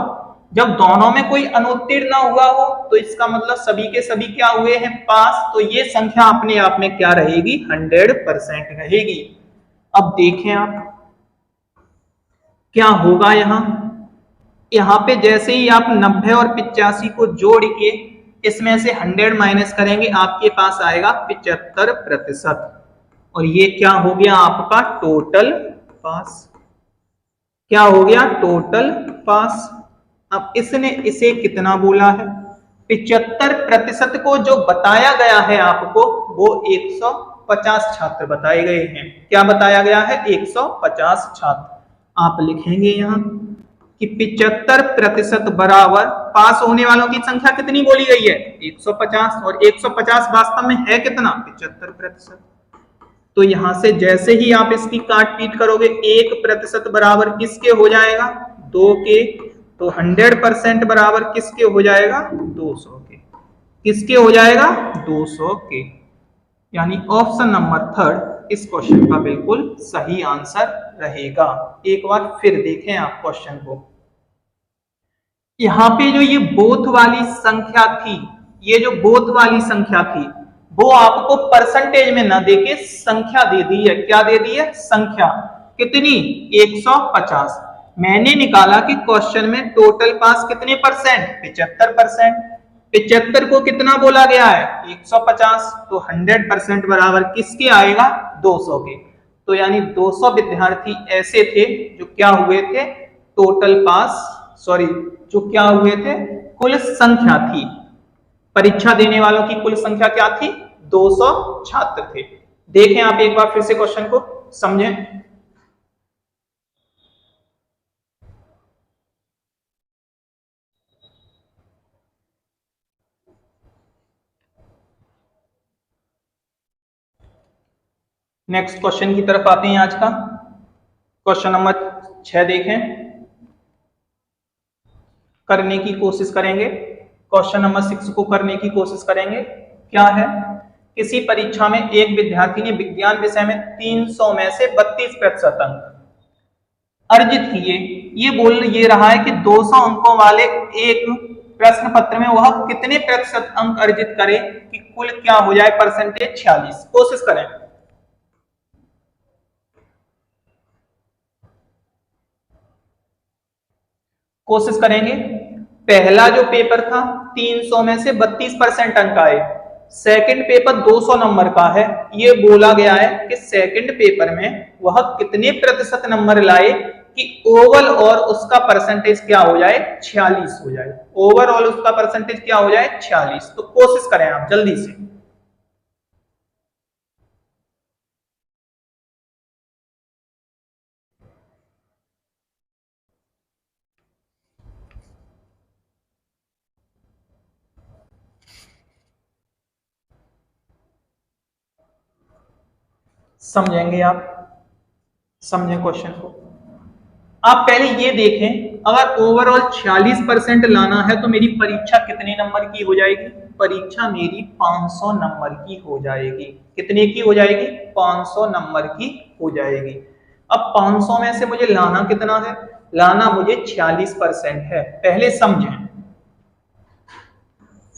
जब दोनों में कोई अनुत्तीर्ण ना हुआ हो तो इसका मतलब सभी के सभी क्या हुए हैं, पास। तो ये संख्या अपने आप में क्या रहेगी, 100% रहेगी। अब देखें आप क्या होगा यहां, यहां पे जैसे ही आप 90 और 85 को जोड़ के इसमें से 100 माइनस करेंगे, आपके पास आएगा 75%। और ये क्या हो गया आपका, टोटल पास। क्या हो गया, टोटल पास। अब इसने इसे कितना बोला है, 75% को जो बताया गया है आपको वो 150 छात्र बताए गए हैं। क्या बताया गया है, 150 छात्र। आप लिखेंगे यहां कि 75% बराबर पास होने वालों की संख्या कितनी बोली गई है, 150। और 150 वास्तव में है कितना, 75%। तो यहां से जैसे ही आप इसकी काट पीट करोगे, 1% बराबर किसके हो जाएगा, 2 के। तो 100% बराबर किसके हो जाएगा, 200 के। किसके हो जाएगा, 200 के। यानी ऑप्शन नंबर थर्ड इस क्वेश्चन का बिल्कुल सही आंसर रहेगा। एक बार फिर देखें आप क्वेश्चन को। यहां पे जो ये बोथ वाली संख्या थी, ये जो बोथ वाली संख्या थी वो आपको परसेंटेज में ना देके संख्या दे दी है। क्या दे दी है, संख्या। कितनी, 150। मैंने निकाला कि क्वेश्चन में टोटल पास कितने परसेंट, 75%। 75 को कितना बोला गया है, 150। तो 100% बराबर किसके आएगा, 200 के। तो यानी 200 विद्यार्थी ऐसे थे जो क्या हुए थे, टोटल पास, सॉरी, जो क्या हुए थे, कुल संख्या थी, परीक्षा देने वालों की कुल संख्या क्या थी, 200 छात्र थे। देखें आप एक बार फिर से क्वेश्चन को समझें। नेक्स्ट क्वेश्चन की तरफ आते हैं। आज का क्वेश्चन नंबर 6 देखें, करने की कोशिश करेंगे। क्वेश्चन नंबर 6 को करने की कोशिश करेंगे। क्या है, किसी परीक्षा में एक विद्यार्थी ने विज्ञान विषय में 300 में से 32% अंक अर्जित किए। ये रहा है कि 200 अंकों वाले एक प्रश्न पत्र में वह कितने प्रतिशत अंक अर्जित करे कि कुल क्या हो जाए परसेंटेज 46। कोशिश करें। कोशिश करेंगे। पहला जो पेपर था 300 में से 32% अंक आए। सेकंड पेपर 200 नंबर का है। ये बोला गया है कि सेकंड पेपर में वह कितने प्रतिशत नंबर लाए कि ओवरऑल और उसका परसेंटेज क्या हो जाए 46 हो जाए। ओवरऑल उसका परसेंटेज क्या हो जाए 46। तो कोशिश करें आप जल्दी से। समझेंगे आप, समझें क्वेश्चन को। आप पहले ये देखें, अगर ओवरऑल 46% लाना है तो मेरी परीक्षा कितने नंबर की हो जाएगी? परीक्षा मेरी 500 नंबर की हो जाएगी। कितने की हो जाएगी? 500 नंबर की हो जाएगी। अब 500 में से मुझे लाना कितना है? लाना मुझे 46% है। पहले समझें।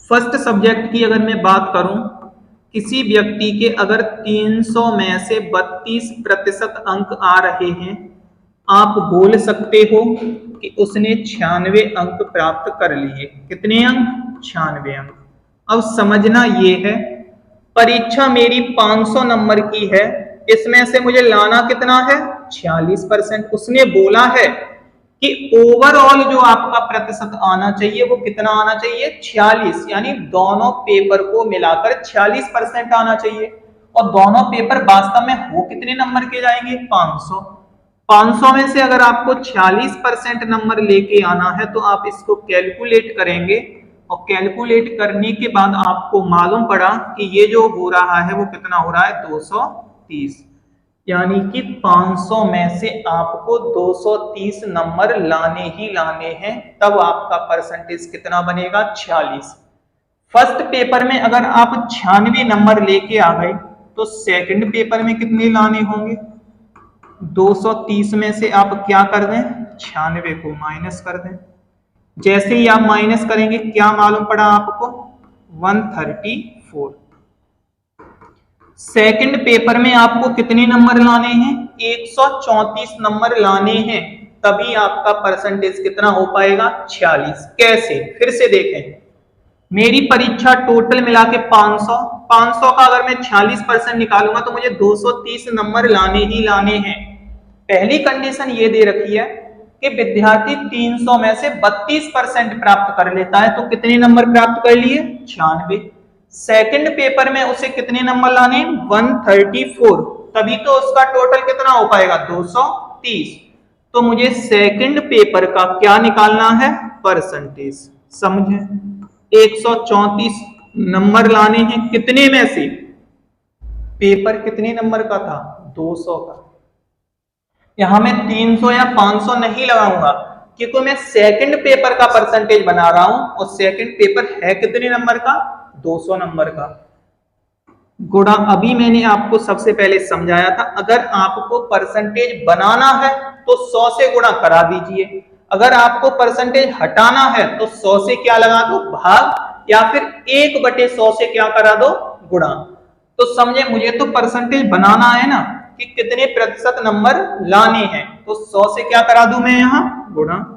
फर्स्ट सब्जेक्ट की अगर मैं बात करूं, किसी व्यक्ति के अगर 300 में से 32% अंक आ रहे हैं, आप बोल सकते हो कि उसने 96 अंक प्राप्त कर लिए। कितने अंक? 96 अंक। अब समझना ये है, परीक्षा मेरी 500 नंबर की है, इसमें से मुझे लाना कितना है? 46%। उसने बोला है कि ओवरऑल जो आपका प्रतिशत आना चाहिए वो कितना आना चाहिए? 46। यानी दोनों पेपर को मिलाकर 46% आना चाहिए। और दोनों पेपर वास्तव में हो कितने नंबर के जाएंगे? 500। 500 में से अगर आपको 46% नंबर लेके आना है तो आप इसको कैलकुलेट करेंगे, और कैलकुलेट करने के बाद आपको मालूम पड़ा कि ये जो हो रहा है वो कितना हो रहा है? 230। यानी कि 500 में से आपको 230 नंबर लाने ही लाने हैं, तब आपका परसेंटेज कितना बनेगा? 46। फर्स्ट पेपर में अगर आप 96 नंबर लेके आ गए तो सेकंड पेपर में कितने लाने होंगे? 230 में से आप क्या कर दें? 96 को माइनस कर दें। जैसे ही आप माइनस करेंगे क्या मालूम पड़ा आपको? 134। सेकंड पेपर में आपको कितने नंबर लाने हैं? 134 नंबर लाने हैं, तभी आपका परसेंटेज कितना हो पाएगा? 46। कैसे? फिर से देखें। मेरी परीक्षा टोटल मिला के 500 का अगर मैं 46% निकालूंगा तो मुझे 230 नंबर लाने ही लाने हैं। पहली कंडीशन ये दे रखी है कि विद्यार्थी 300 में से 32% प्राप्त कर लेता है, तो कितने नंबर प्राप्त कर लिए? 96। सेकंड पेपर में उसे कितने नंबर लाने? 134। तभी तो उसका टोटल कितना हो पाएगा? 230। तो मुझे सेकंड पेपर का क्या निकालना है? परसेंटेज। समझे? 134 नंबर लाने हैं, कितने में से? पेपर कितने नंबर का था? 200 का। यहां मैं 300 या 500 नहीं लगाऊंगा, क्योंकि मैं सेकंड पेपर का परसेंटेज बना रहा हूं, और सेकंड पेपर है कितने नंबर का? 200 नंबर का। गुणा अभी मैंने आपको सबसे पहले समझाया था, अगर आपको परसेंटेज बनाना है तो 100 से गुणा करा दीजिए, अगर आपको परसेंटेज हटाना है तो 100 से क्या लगा दो? भाग, या फिर 1/100 से क्या करा दो? गुणा। तो समझे, मुझे तो परसेंटेज बनाना है ना कि कितने प्रतिशत नंबर लाने हैं, तो 100 से क्या करा दूं मैं? यहां गुणा।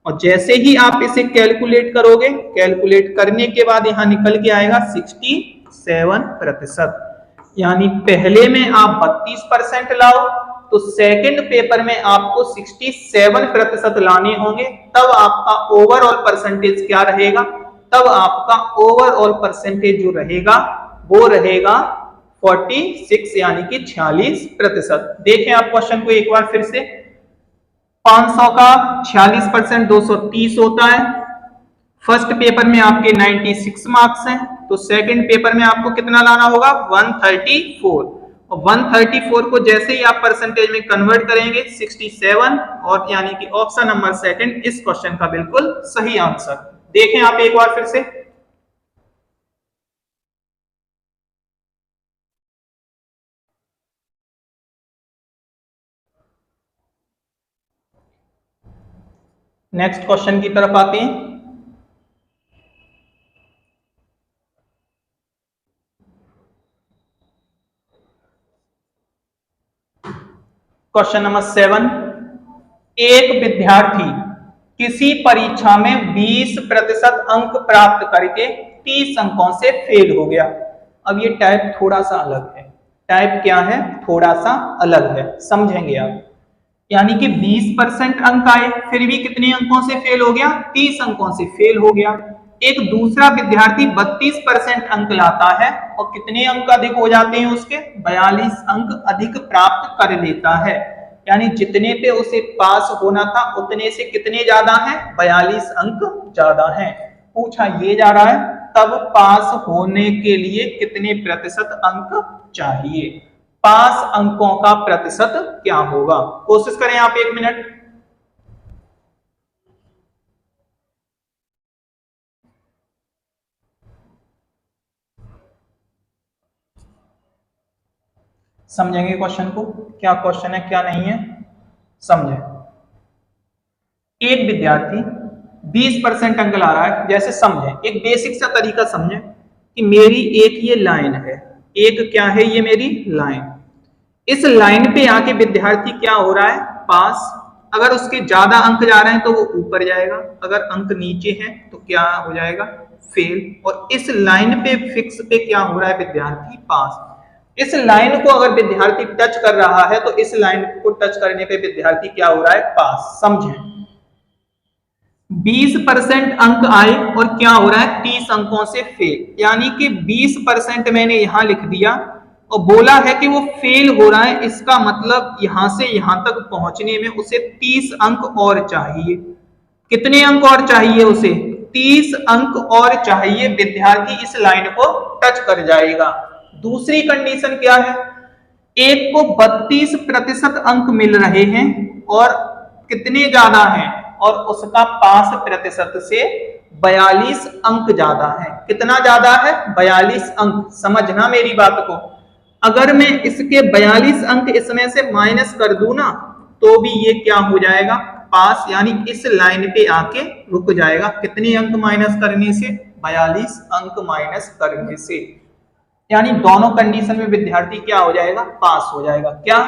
और जैसे ही आप इसे कैलकुलेट करोगे, कैलकुलेट करने के बाद यहां निकल के आएगा 67%। यानी पहले में आप 32% लाओ तो सेकंड पेपर में आपको 67% लाने होंगे, तब आपका ओवरऑल परसेंटेज क्या रहेगा? तब आपका ओवरऑल परसेंटेज जो रहेगा वो रहेगा 46, यानी कि 46%। देखें आप क्वेश्चन को एक बार फिर से। 500 का 46% 230 होता है। फर्स्ट पेपर में आपके 96 मार्क्स हैं, तो सेकंड पेपर में आपको कितना लाना होगा? 134। और 134 को जैसे ही आप परसेंटेज में कन्वर्ट करेंगे 67, और यानी कि ऑप्शन नंबर सेकंड इस क्वेश्चन का बिल्कुल सही आंसर। देखें आप एक बार फिर से। नेक्स्ट क्वेश्चन की तरफ आते हैं। क्वेश्चन नंबर 7, एक विद्यार्थी किसी परीक्षा में 20% अंक प्राप्त करके 30 अंकों से फेल हो गया। अब ये टाइप थोड़ा सा अलग है। टाइप क्या है? थोड़ा सा अलग है, समझेंगे आप। यानी कि 20% अंक आए, फिर भी कितने अंकों से फेल हो गया? 30 अंकों से फेल हो गया। एक दूसरा विद्यार्थी 32% अंक लाता है और कितने अंक अधिक हो जाते हैं उसके? 42 अंक अधिक प्राप्त कर लेता है। यानी जितने पे उसे पास होना था उतने से कितने ज्यादा है? 42 अंक ज्यादा है। पूछा ये जा रहा है तब पास होने के लिए कितने प्रतिशत अंक चाहिए? पास अंकों का प्रतिशत क्या होगा? कोशिश करें आप 1 मिनट। समझेंगे क्वेश्चन को, क्या क्वेश्चन है क्या नहीं है, समझे। एक विद्यार्थी 20% अंक ला रहा है, जैसे समझे, एक बेसिक सा तरीका समझे कि मेरी एक ये लाइन है, एक क्या है ये मेरी लाइन, इस लाइन पे आके विद्यार्थी क्या हो रहा है? पास। अगर उसके ज्यादा अंक जा रहे हैं तो वो ऊपर जाएगा, अगर अंक नीचे हैं तो क्या हो जाएगा? फेल। और इस लाइन पे फिक्स पे क्या हो रहा है? विद्यार्थी पास। इस लाइन को अगर विद्यार्थी टच कर रहा है तो इस लाइन को टच करने पे विद्यार्थी क्या हो रहा है? पास। समझें, 20% अंक आए और क्या हो रहा है? 30 अंकों से फेल। यानी कि 20% मैंने यहां लिख दिया और बोला है कि वो फेल हो रहा है, इसका मतलब यहां से यहां तक पहुंचने में उसे 30 अंक और चाहिए। कितने अंक और चाहिए उसे? 30 अंक और चाहिए। विद्यार्थी इस लाइन को टच कर जाएगा। दूसरी कंडीशन क्या है? एक को 32% अंक मिल रहे हैं और कितने ज्यादा हैं? और उसका पास प्रतिशत से 42 अंक ज्यादा है। कितना ज्यादा है? 42 अंक। समझना मेरी बात को। अगर मैं इसके 42 अंक इसमें से माइनस कर दूं ना तो भी ये क्या हो जाएगा? पास। यानी इस लाइन पे आके रुक जाएगा। कितने अंक माइनस करने से? 42 अंक माइनस करने से। यानी दोनों कंडीशन में विद्यार्थी क्या हो जाएगा? पास हो जाएगा। क्या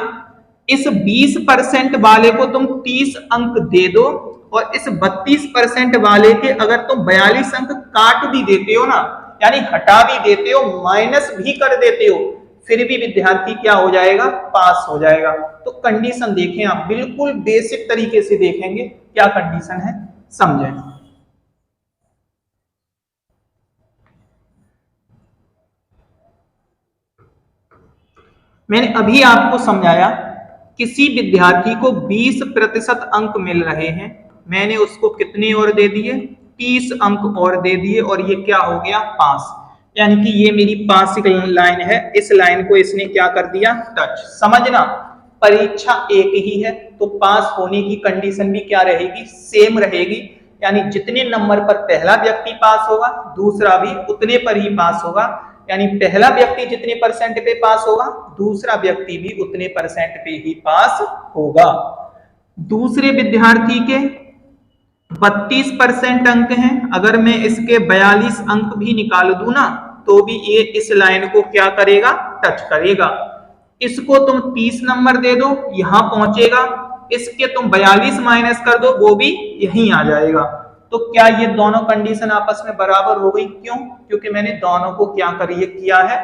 इस 20% वाले को तुम 30 अंक दे दो और इस 32% वाले के अगर तुम 42 अंक काट भी देते हो ना, यानी हटा भी देते हो, माइनस भी कर देते हो, फिर भी विद्यार्थी क्या हो जाएगा? पास हो जाएगा। तो कंडीशन देखें आप, बिल्कुल बेसिक तरीके से देखेंगे क्या कंडीशन है, समझें। मैंने अभी आपको समझाया, किसी विद्यार्थी को 20% अंक मिल रहे हैं, मैंने उसको कितने और दे दिए? 30 अंक और दे दिए और ये क्या हो गया? पास। यानी कि ये मेरी पास की लाइन है, इस लाइन को इसने क्या कर दिया? टच। समझना, परीक्षा एक ही है तो पास होने की कंडीशन भी क्या रहेगी? सेम रहेगी। यानी जितने नंबर पर पहला व्यक्ति पास होगा दूसरा भी उतने पर ही पास होगा। यानी पहला व्यक्ति जितने परसेंट पे पास होगा दूसरा व्यक्ति भी उतने परसेंट पे ही पास होगा। दूसरे विद्यार्थी के 32% अंक हैं, अगर मैं इसके 42 अंक भी निकाल दूं ना तो भी ये इस लाइन को क्या करेगा? टच करेगा। इसको तुम 30 नंबर दे दो, यहां पहुंचेगा, इसके तुम 42 माइनस कर दो, वो भी यहीं आ जाएगा। तो क्या ये दोनों कंडीशन आपस में बराबर हो गई? क्यों? क्योंकि मैंने दोनों को क्या किया है?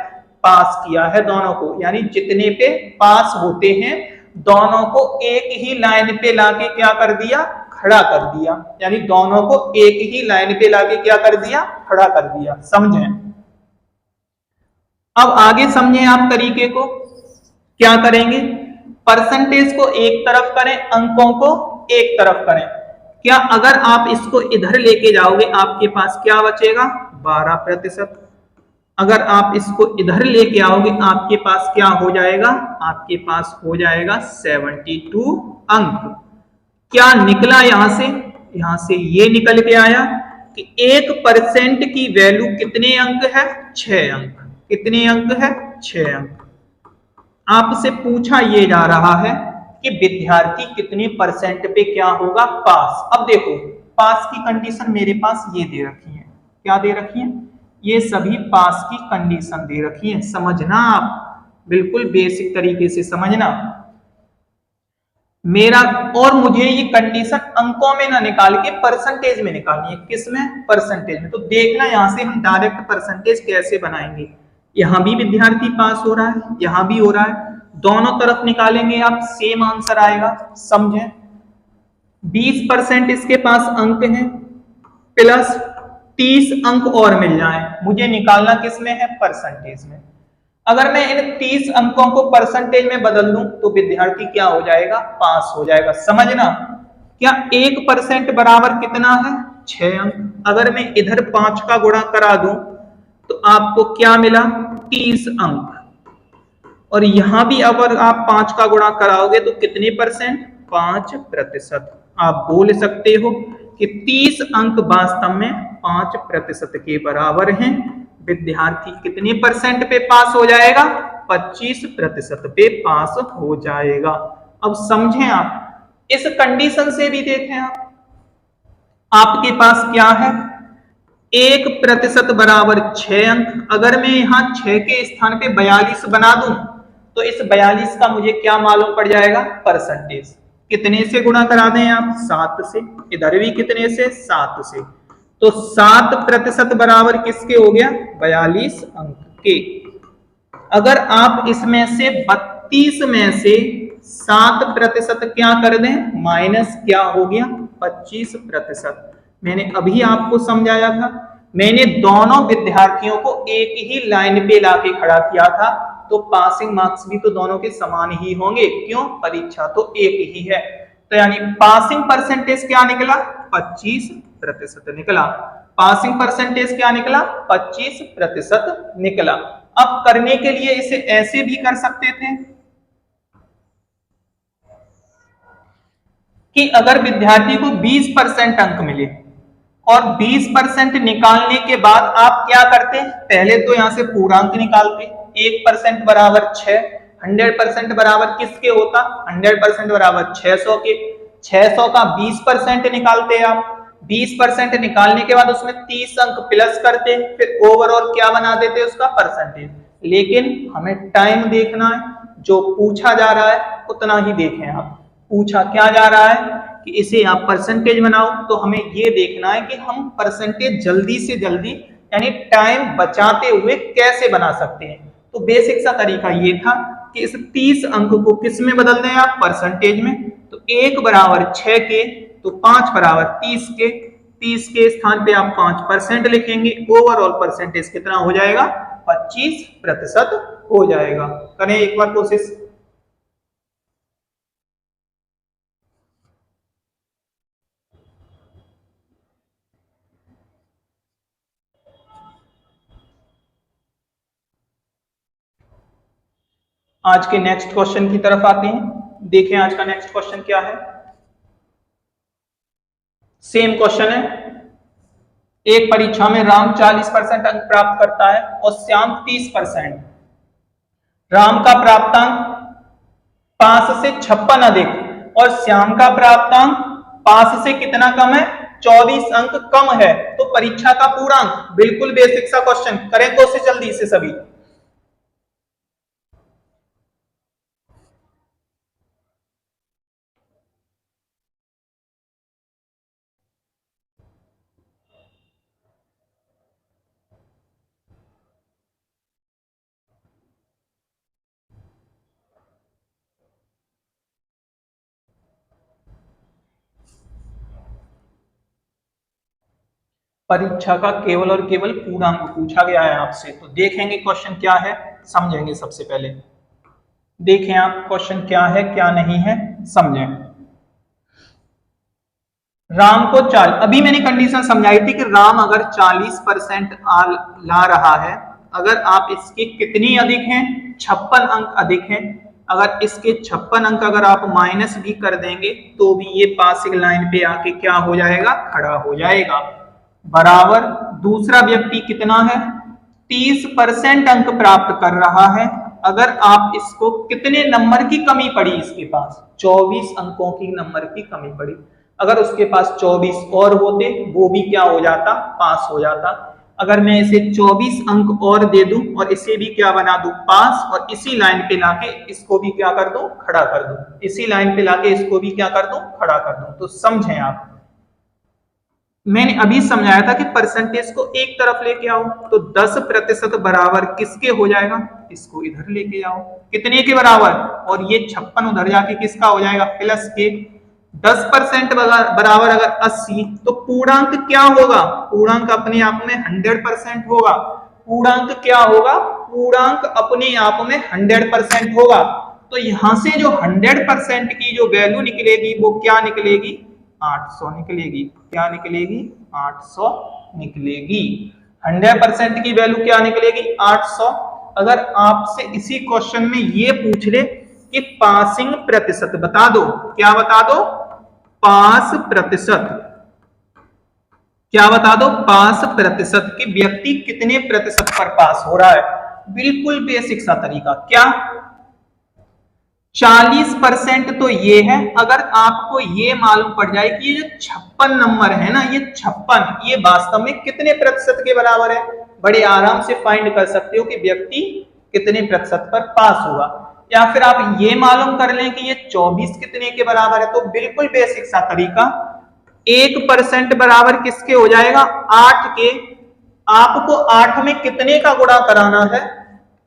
पास किया है दोनों को। यानी जितने पे पास होते हैं दोनों को एक ही लाइन पे लाके क्या कर दिया? खड़ा कर दिया। यानी दोनों को एक ही लाइन पे लाके क्या कर दिया? खड़ा कर दिया। समझें। अब आगे समझें आप तरीके को। क्या करेंगे? परसेंटेज को एक तरफ करें, अंकों को एक तरफ करें। क्या अगर आप इसको इधर लेके जाओगे आपके पास क्या बचेगा? 12%। अगर आप इसको इधर लेके आओगे आपके पास क्या हो जाएगा, आपके पास हो जाएगा 72 अंक। क्या निकला यहां से, यहां से ये निकल के आया कि 1% की वैल्यू कितने अंक है, 6 अंक। कितने अंक है, 6 अंक। आपसे पूछा ये जा रहा है कि विद्यार्थी कितने परसेंट पे क्या होगा, पास। अब देखो पास की कंडीशन मेरे पास ये दे रखी है, क्या दे रखी है, ये सभी पास की कंडीशन दे रखी है। समझना आप, बिल्कुल बेसिक तरीके से समझना मेरा। और मुझे ये कंडीशन अंकों में ना निकाल के परसेंटेज में निकालनी है। किसमें, परसेंटेज में। तो देखना यहां से हम डायरेक्ट परसेंटेज कैसे बनाएंगे। यहां भी विद्यार्थी पास हो रहा है, यहां भी हो रहा है, दोनों तरफ निकालेंगे आप, सेम आंसर आएगा। समझें, 20% इसके पास अंक हैं, प्लस 30 अंक और मिल जाए, मुझे निकालना किसमें है, परसेंटेज में। अगर मैं इन 30 अंकों को परसेंटेज में बदल दूं तो विद्यार्थी क्या हो जाएगा, पास हो जाएगा। समझना, क्या 1% बराबर कितना है, 6 अंक। अगर मैं इधर 5 का गुणा करा दूं तो आपको क्या मिला, 30 अंक। और यहां भी अगर आप 5 का गुणा कराओगे तो कितने परसेंट, 5%। आप बोल सकते हो कि 30 अंक वास्तव में 5% के बराबर हैं। विद्यार्थी कितने परसेंट पे पास हो जाएगा, 25% पे पास हो जाएगा। अब समझें आप, इस कंडीशन से भी देखें आप, आपके पास क्या है, 1% बराबर 6 अंक। अगर मैं यहां 6 के स्थान पे 42 बना दूं तो इस 42 का मुझे क्या मालूम पड़ जाएगा, परसेंटेज। कितने से गुणा करा दें आप, 7 से। इधर भी कितने से, 7 से। तो 7% बराबर किसके हो गया, 42 अंक के। अगर आप इसमें से 32 में से 7% क्या कर दें, माइनस, क्या हो गया, 25%। मैंने अभी आपको समझाया था, मैंने दोनों विद्यार्थियों को एक ही लाइन पे लाके खड़ा किया था, तो पासिंग मार्क्स भी तो दोनों के समान ही होंगे। क्यों, परीक्षा तो एक ही है। तो यानी पासिंग परसेंटेज क्या निकला, 25% निकला। पासिंग परसेंटेज क्या निकला, 25% निकला। अब करने के लिए इसे ऐसे भी कर सकते थे कि अगर विद्यार्थी को 20% अंक मिले और 20% निकालने के बाद आप क्या करते, पहले तो यहां से पूर्णांक निकालते। 1% बराबर 6, 100% बराबर किसके होता, 100% बराबर 600 के। 600 का 20% निकालते आप। 20% निकालने के बाद उसमें 30 अंक प्लस करते, फिर ओवरऑल क्या बना देते, उसका परसेंटेज। लेकिन हमें टाइम देखना है, जो पूछा जा रहा है उतना ही देखें आप। पूछा क्या जा रहा है कि इसे आप परसेंटेज बनाओ, तो हमें ये देखना है कि हम परसेंटेज जल्दी से जल्दी यानी टाइम बचाते हुए कैसे बना सकते हैं। तो बेसिक सा तरीका ये था कि इस 30 अंक को किस में बदल दें आप, परसेंटेज में। तो 1 बराबर 6 के, तो 5 बराबर 30 के। 30 के स्थान पे आप 5% लिखेंगे, ओवरऑल परसेंटेज कितना हो जाएगा, 25% हो जाएगा। करें एक बार कोशिश। आज के नेक्स्ट क्वेश्चन की तरफ आते हैं। देखें आज का नेक्स्ट क्वेश्चन क्या है। सेम क्वेश्चन है। एक परीक्षा में राम 40% अंक प्राप्त करता है और श्याम 30%। राम का प्राप्तांक 5 से 56 अधिक और श्याम का प्राप्तांक 5 से कितना कम है, 24 अंक कम है, तो परीक्षा का पूर्णांक। बिल्कुल बेसिक सा क्वेश्चन, करें कोशिश जल्दी से सभी। परीक्षा का केवल और केवल पूर्णांक पूछा गया है आपसे। तो देखेंगे क्वेश्चन क्या है, समझेंगे। सबसे पहले देखें आप क्वेश्चन क्या है क्या नहीं है, समझें। राम को 40, अभी मैंने कंडीशन समझाई थी कि राम अगर 40% ला रहा है, अगर आप इसके कितनी अधिक हैं, 56 अंक अधिक हैं, अगर इसके 56 अंक अगर आप माइनस भी कर देंगे तो भी ये पासिंग लाइन पे आके क्या हो जाएगा, खड़ा हो जाएगा। बराबर दूसरा व्यक्ति कितना है, 30% अंक प्राप्त कर रहा है। अगर आप इसको कितने नंबर की कमी पड़ी, इसके पास 24 अंकों की नंबर की कमी पड़ी, अगर उसके पास 24 और होते वो भी क्या हो जाता, पास हो जाता। अगर मैं इसे 24 अंक और दे दूं और इसे भी क्या बना दूं, पास, और इसी लाइन पे लाके इसको भी क्या कर दूं, खड़ा कर दूं, इसी लाइन पे लाके इसको भी क्या कर दूं, खड़ा कर दूं। तो समझें आप, मैंने अभी समझाया था कि परसेंटेज को एक तरफ लेके आओ, तो 10% बराबर किसके हो जाएगा, इसको इधर लेके आओ, कितने के बराबर, और ये 56 उधर जाके किसका हो जाएगा, प्लस के। 10% बराबर अगर 80, तो पूर्णांक क्या होगा, पूर्णांक अपने आप में 100% होगा। पूर्णांक क्या होगा, पूर्णांक अपने आप में 100% होगा। तो यहां से जो 100% की जो वैल्यू निकलेगी वो क्या निकलेगी, 800 निकलेगी। क्या निकलेगी, 800 निकलेगी। 100% की वैल्यू क्या निकलेगी, 800। अगर आपसे इसी क्वेश्चन में ये पूछ ले कि पासिंग प्रतिशत बता दो, क्या बता दो, पास प्रतिशत, क्या बता दो, पास प्रतिशत, कि व्यक्ति कितने प्रतिशत पर पास हो रहा है, बिल्कुल बेसिक सा तरीका, क्या 40% तो ये है। अगर आपको ये मालूम पड़ जाए कि ये जो 56 नंबर है ना, ये 56 ये वास्तव में कितने प्रतिशत के बराबर है, बड़े आराम से फाइंड कर सकते हो कि व्यक्ति कितने प्रतिशत पर पास हुआ। या फिर आप ये मालूम कर लें कि ये 24 कितने के बराबर है, तो बिल्कुल बेसिक सा तरीका, 1% बराबर किसके हो जाएगा, 8 के। आपको 8 में कितने का गुणा कराना है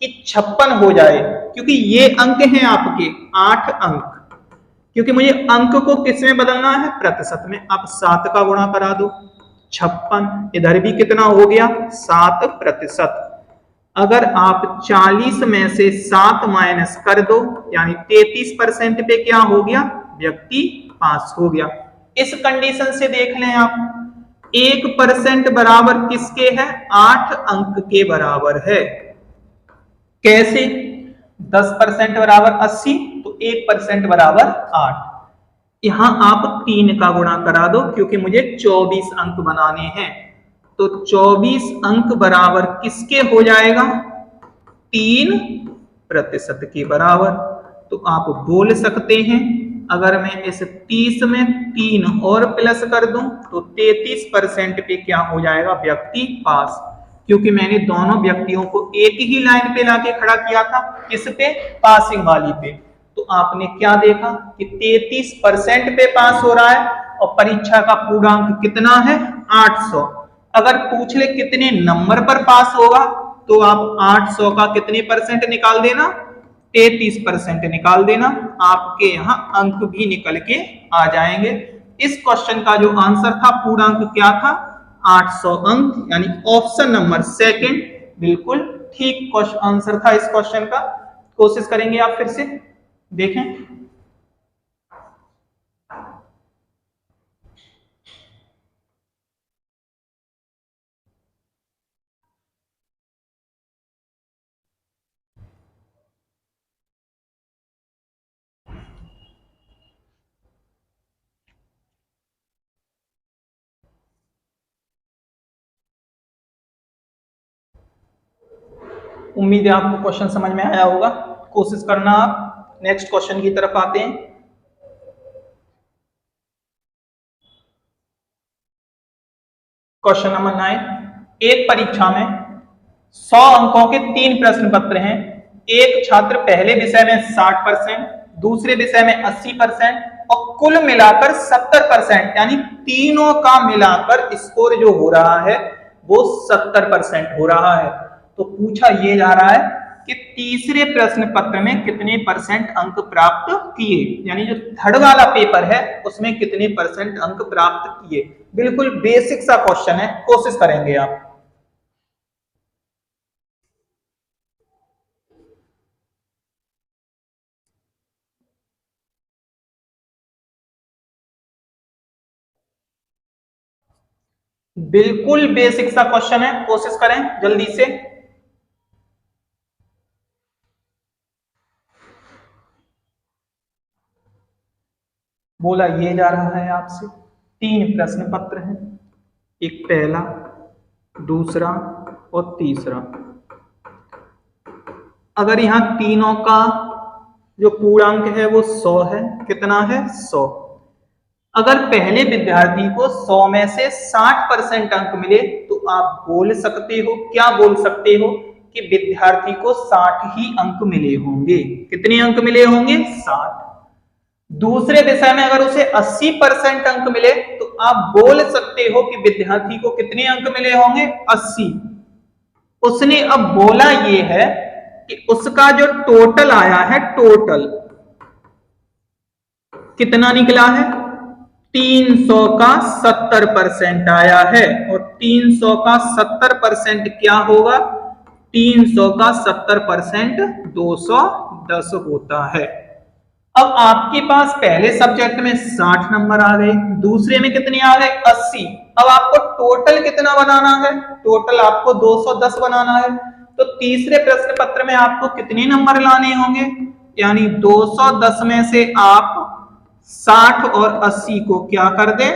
कि 56 हो जाए, क्योंकि ये अंक हैं आपके 8 अंक, क्योंकि मुझे अंक को किस में बदलना है, प्रतिशत में। आप 7 का गुणा करा दो, 56, इधर भी कितना हो गया, 7%। अगर आप 40 में से 7 माइनस कर दो, यानी 33% पे क्या हो गया, व्यक्ति पास हो गया। इस कंडीशन से देख लें आप, 1% बराबर किसके है, 8 अंक के बराबर है। कैसे, 10% बराबर 80, तो 1% बराबर 8। यहां आप 3 का गुणा करा दो, क्योंकि मुझे 24 अंक बनाने हैं। तो 24 अंक बराबर किसके हो जाएगा, 3% के बराबर। तो आप बोल सकते हैं, अगर मैं इस 30 में 3 और प्लस कर दूं तो 33% पे क्या हो जाएगा, व्यक्ति पास, क्योंकि मैंने दोनों व्यक्तियों को एक ही लाइन पे लाके खड़ा किया था, किस पे, पासिंग वाली पे। तो आपने क्या देखा कि 33% पे पास हो रहा है, और परीक्षा का पूर्णांक कितना है, 800। अगर पूछ ले कितने नंबर पर पास होगा, तो आप 800 का कितने परसेंट निकाल देना, 33% निकाल देना, आपके यहां अंक भी निकल के आ जाएंगे। इस क्वेश्चन का जो आंसर था, पूर्णांक क्या था, 800 अंक, यानी ऑप्शन नंबर सेकंड बिल्कुल ठीक आंसर था इस क्वेश्चन का। कोशिश करेंगे आप फिर से देखें। उम्मीद है आपको क्वेश्चन समझ में आया होगा। कोशिश करना आप नेक्स्ट क्वेश्चन की तरफ आते हैं। क्वेश्चन नंबर 9, एक परीक्षा में 100 अंकों के 3 प्रश्न पत्र हैं। एक छात्र पहले विषय में 60%, दूसरे विषय में 80% और कुल मिलाकर 70%, यानी तीनों का मिलाकर स्कोर जो हो रहा है वो 70% हो रहा है। तो पूछा ये जा रहा है कि तीसरे प्रश्न पत्र में कितने परसेंट अंक प्राप्त किए, यानी जो थर्ड वाला पेपर है उसमें कितने परसेंट अंक प्राप्त किए। बिल्कुल बेसिक सा क्वेश्चन है, कोशिश करेंगे आप। बिल्कुल बेसिक सा क्वेश्चन है, कोशिश करें जल्दी से। बोला ये जा रहा है आपसे 3 प्रश्न पत्र हैं, एक पहला, दूसरा और तीसरा। अगर यहाँ तीनों का जो पूर्णांक है वो 100 है, कितना है 100। अगर पहले विद्यार्थी को 100 में से 60% अंक मिले तो आप बोल सकते हो, क्या बोल सकते हो कि विद्यार्थी को 60 ही अंक मिले होंगे। कितने अंक मिले होंगे? 60। दूसरे विषय में अगर उसे 80% अंक मिले तो आप बोल सकते हो कि विद्यार्थी को कितने अंक मिले होंगे? 80। उसने अब बोला ये है कि उसका जो टोटल आया है, टोटल कितना निकला है? 300 का 70% आया है। और 300 का 70% क्या होगा? 300 का 70% 210 होता है। अब आपके पास पहले सब्जेक्ट में 60 नंबर आ गए, दूसरे में कितने आ गए? 80। अब आपको टोटल कितना बनाना है? टोटल आपको 210 बनाना है। तो तीसरे प्रश्न पत्र में आपको कितने नंबर लाने होंगे? यानी 210 में से आप 60 और 80 को क्या कर दे?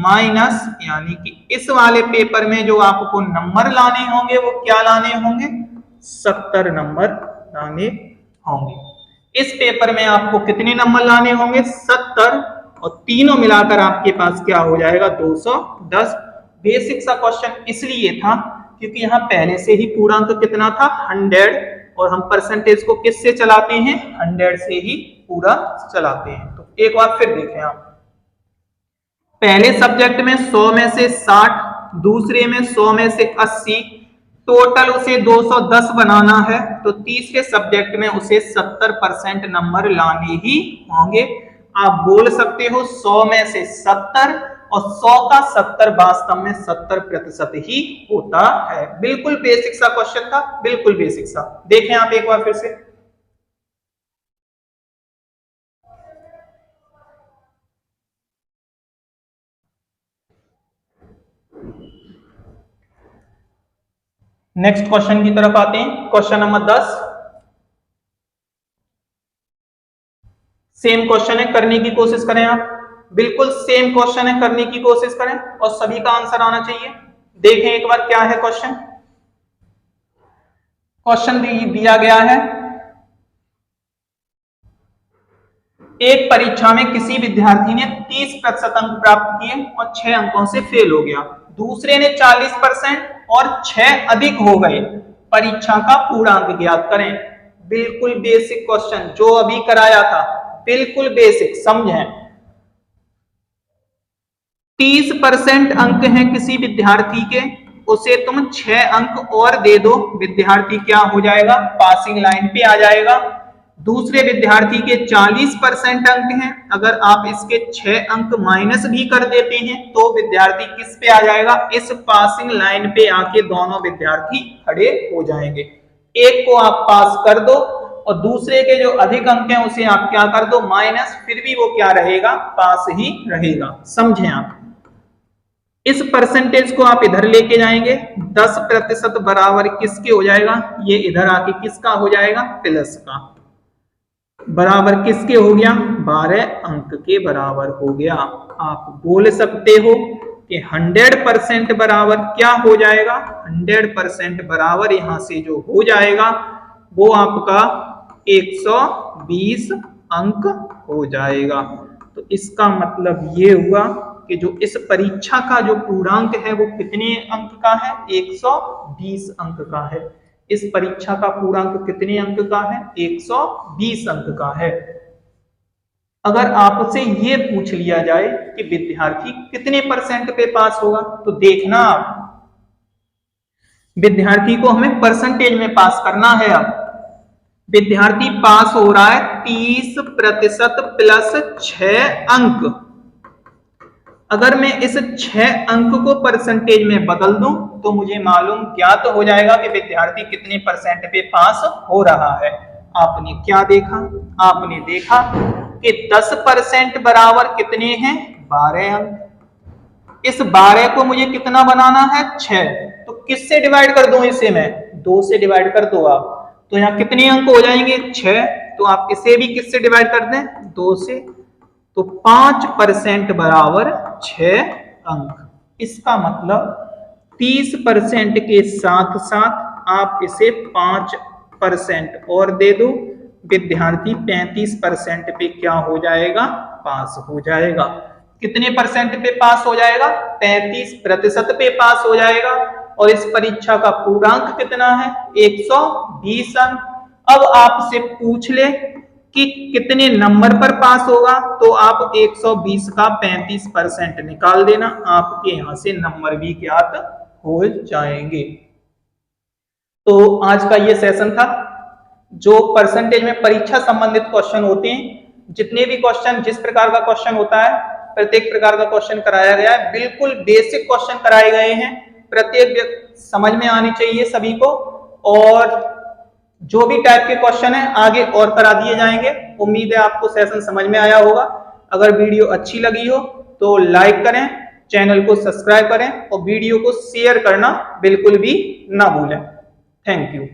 माइनस, यानी कि इस वाले पेपर में जो आपको नंबर लाने होंगे वो क्या लाने होंगे? 70 नंबर लाने होंगे। इस पेपर में आपको कितने नंबर लाने होंगे? 70, और तीनों मिलाकर आपके पास क्या हो जाएगा? 210। बेसिक सा क्वेश्चन इसलिए था क्योंकि यहाँ पहले से ही पूर्णांक कितना था? 100, और हम परसेंटेज को किससे चलाते हैं? 100 से ही पूरा चलाते हैं। तो एक बार फिर देखें आप, पहले सब्जेक्ट में 100 में से 60, दूसरे में 100 में से 80, टोटल उसे 210 बनाना है। तो तीसरे सब्जेक्ट में उसे 70% नंबर लाने ही होंगे। आप बोल सकते हो 100 में से 70, और 100 का 70 वास्तव में 70% ही होता है। बिल्कुल बेसिक सा क्वेश्चन था, बिल्कुल बेसिक सा। देखें आप एक बार फिर से, नेक्स्ट क्वेश्चन की तरफ आते हैं। क्वेश्चन नंबर 10, सेम क्वेश्चन है, करने की कोशिश करें आप। बिल्कुल सेम क्वेश्चन है, करने की कोशिश करें और सभी का आंसर आना चाहिए। देखें एक बार क्या है क्वेश्चन। क्वेश्चन दिया गया है, एक परीक्षा में किसी विद्यार्थी ने 30% अंक प्राप्त किए और 6 अंकों से फेल हो गया। दूसरे ने 40% और 6 अधिक हो गए। परीक्षा का पूर्णांक ज्ञात करें। बिल्कुल बेसिक क्वेश्चन जो अभी कराया था, बिल्कुल बेसिक, समझें। 30% अंक हैं किसी विद्यार्थी के, उसे तुम 6 अंक और दे दो, विद्यार्थी क्या हो जाएगा? पासिंग लाइन पे आ जाएगा। दूसरे विद्यार्थी के 40% अंक हैं, अगर आप इसके 6 अंक माइनस भी कर देते हैं तो विद्यार्थी किस पे आ जाएगा? इस पासिंग लाइन पे आके दोनों विद्यार्थी खड़े हो जाएंगे। एक को आप पास कर दो और दूसरे के जो अधिक अंक हैं उसे आप क्या कर दो? माइनस, फिर भी वो क्या रहेगा? पास ही रहेगा। समझें आप, इस परसेंटेज को आप इधर लेके जाएंगे, 10% बराबर किसके हो जाएगा? ये इधर आके किसका हो जाएगा? प्लस का। बराबर किसके हो गया? 12 अंक के बराबर हो गया। आप बोल सकते हो कि 100% बराबर क्या हो जाएगा? 100% बराबर यहां से जो हो जाएगा वो आपका 120 अंक हो जाएगा। तो इसका मतलब ये हुआ कि जो इस परीक्षा का जो पूर्णांक है वो कितने अंक का है? 120 अंक का है। इस परीक्षा का पूर्णांक कितने अंक का है? 120 अंक का है। अगर आपसे ये पूछ लिया जाए कि विद्यार्थी कितने परसेंट पे पास होगा, तो देखना आप, विद्यार्थी को हमें परसेंटेज में पास करना है। अब विद्यार्थी पास हो रहा है 30% प्लस 6 अंक। अगर मैं इस 6 अंक को परसेंटेज में बदल दूं तो मुझे मालूम ज्ञात तो हो जाएगा कि विद्यार्थी कितने परसेंट पे पास हो रहा है। आपने क्या देखा? आपने देखा कि 10% बराबर कितने हैं? 12 अंक। इस 12 को मुझे कितना बनाना है? 6। तो किससे डिवाइड कर दूं इसे मैं? 2 से डिवाइड कर दो आप। तो यहाँ कितने अंक हो जाएंगे? 6। तो आप इसे भी किससे डिवाइड कर दें? 2 से। तो 5% बराबर 6 अंक। इसका मतलब 30% के साथ साथ आप इसे 5% और दे दो, विद्यार्थी 35% पे क्या हो जाएगा, पास हो जाएगा। कितने परसेंट पे पास हो जाएगा, 35% पे पास हो जाएगा। और इस परीक्षा का पूर्णांक कितना है, 120 अंक। अब आपसे पूछ ले कि कितने नंबर पर पास होगा, तो आप 120 का 35% निकाल देना, आपके यहां से नंबर भी ज्ञात हो जाएंगे। तो आज का ये सेशन था जो परसेंटेज में परीक्षा संबंधित क्वेश्चन होते हैं। जितने भी क्वेश्चन, जिस प्रकार का क्वेश्चन होता है, प्रत्येक प्रकार का क्वेश्चन कराया गया है। बिल्कुल बेसिक क्वेश्चन कराए गए हैं, प्रत्येक समझ में आने चाहिए सभी को। और जो भी टाइप के क्वेश्चन है आगे और करा दिए जाएंगे। उम्मीद है आपको सेशन समझ में आया होगा। अगर वीडियो अच्छी लगी हो तो लाइक करें, चैनल को सब्सक्राइब करें और वीडियो को शेयर करना बिल्कुल भी ना भूलें। Thank you.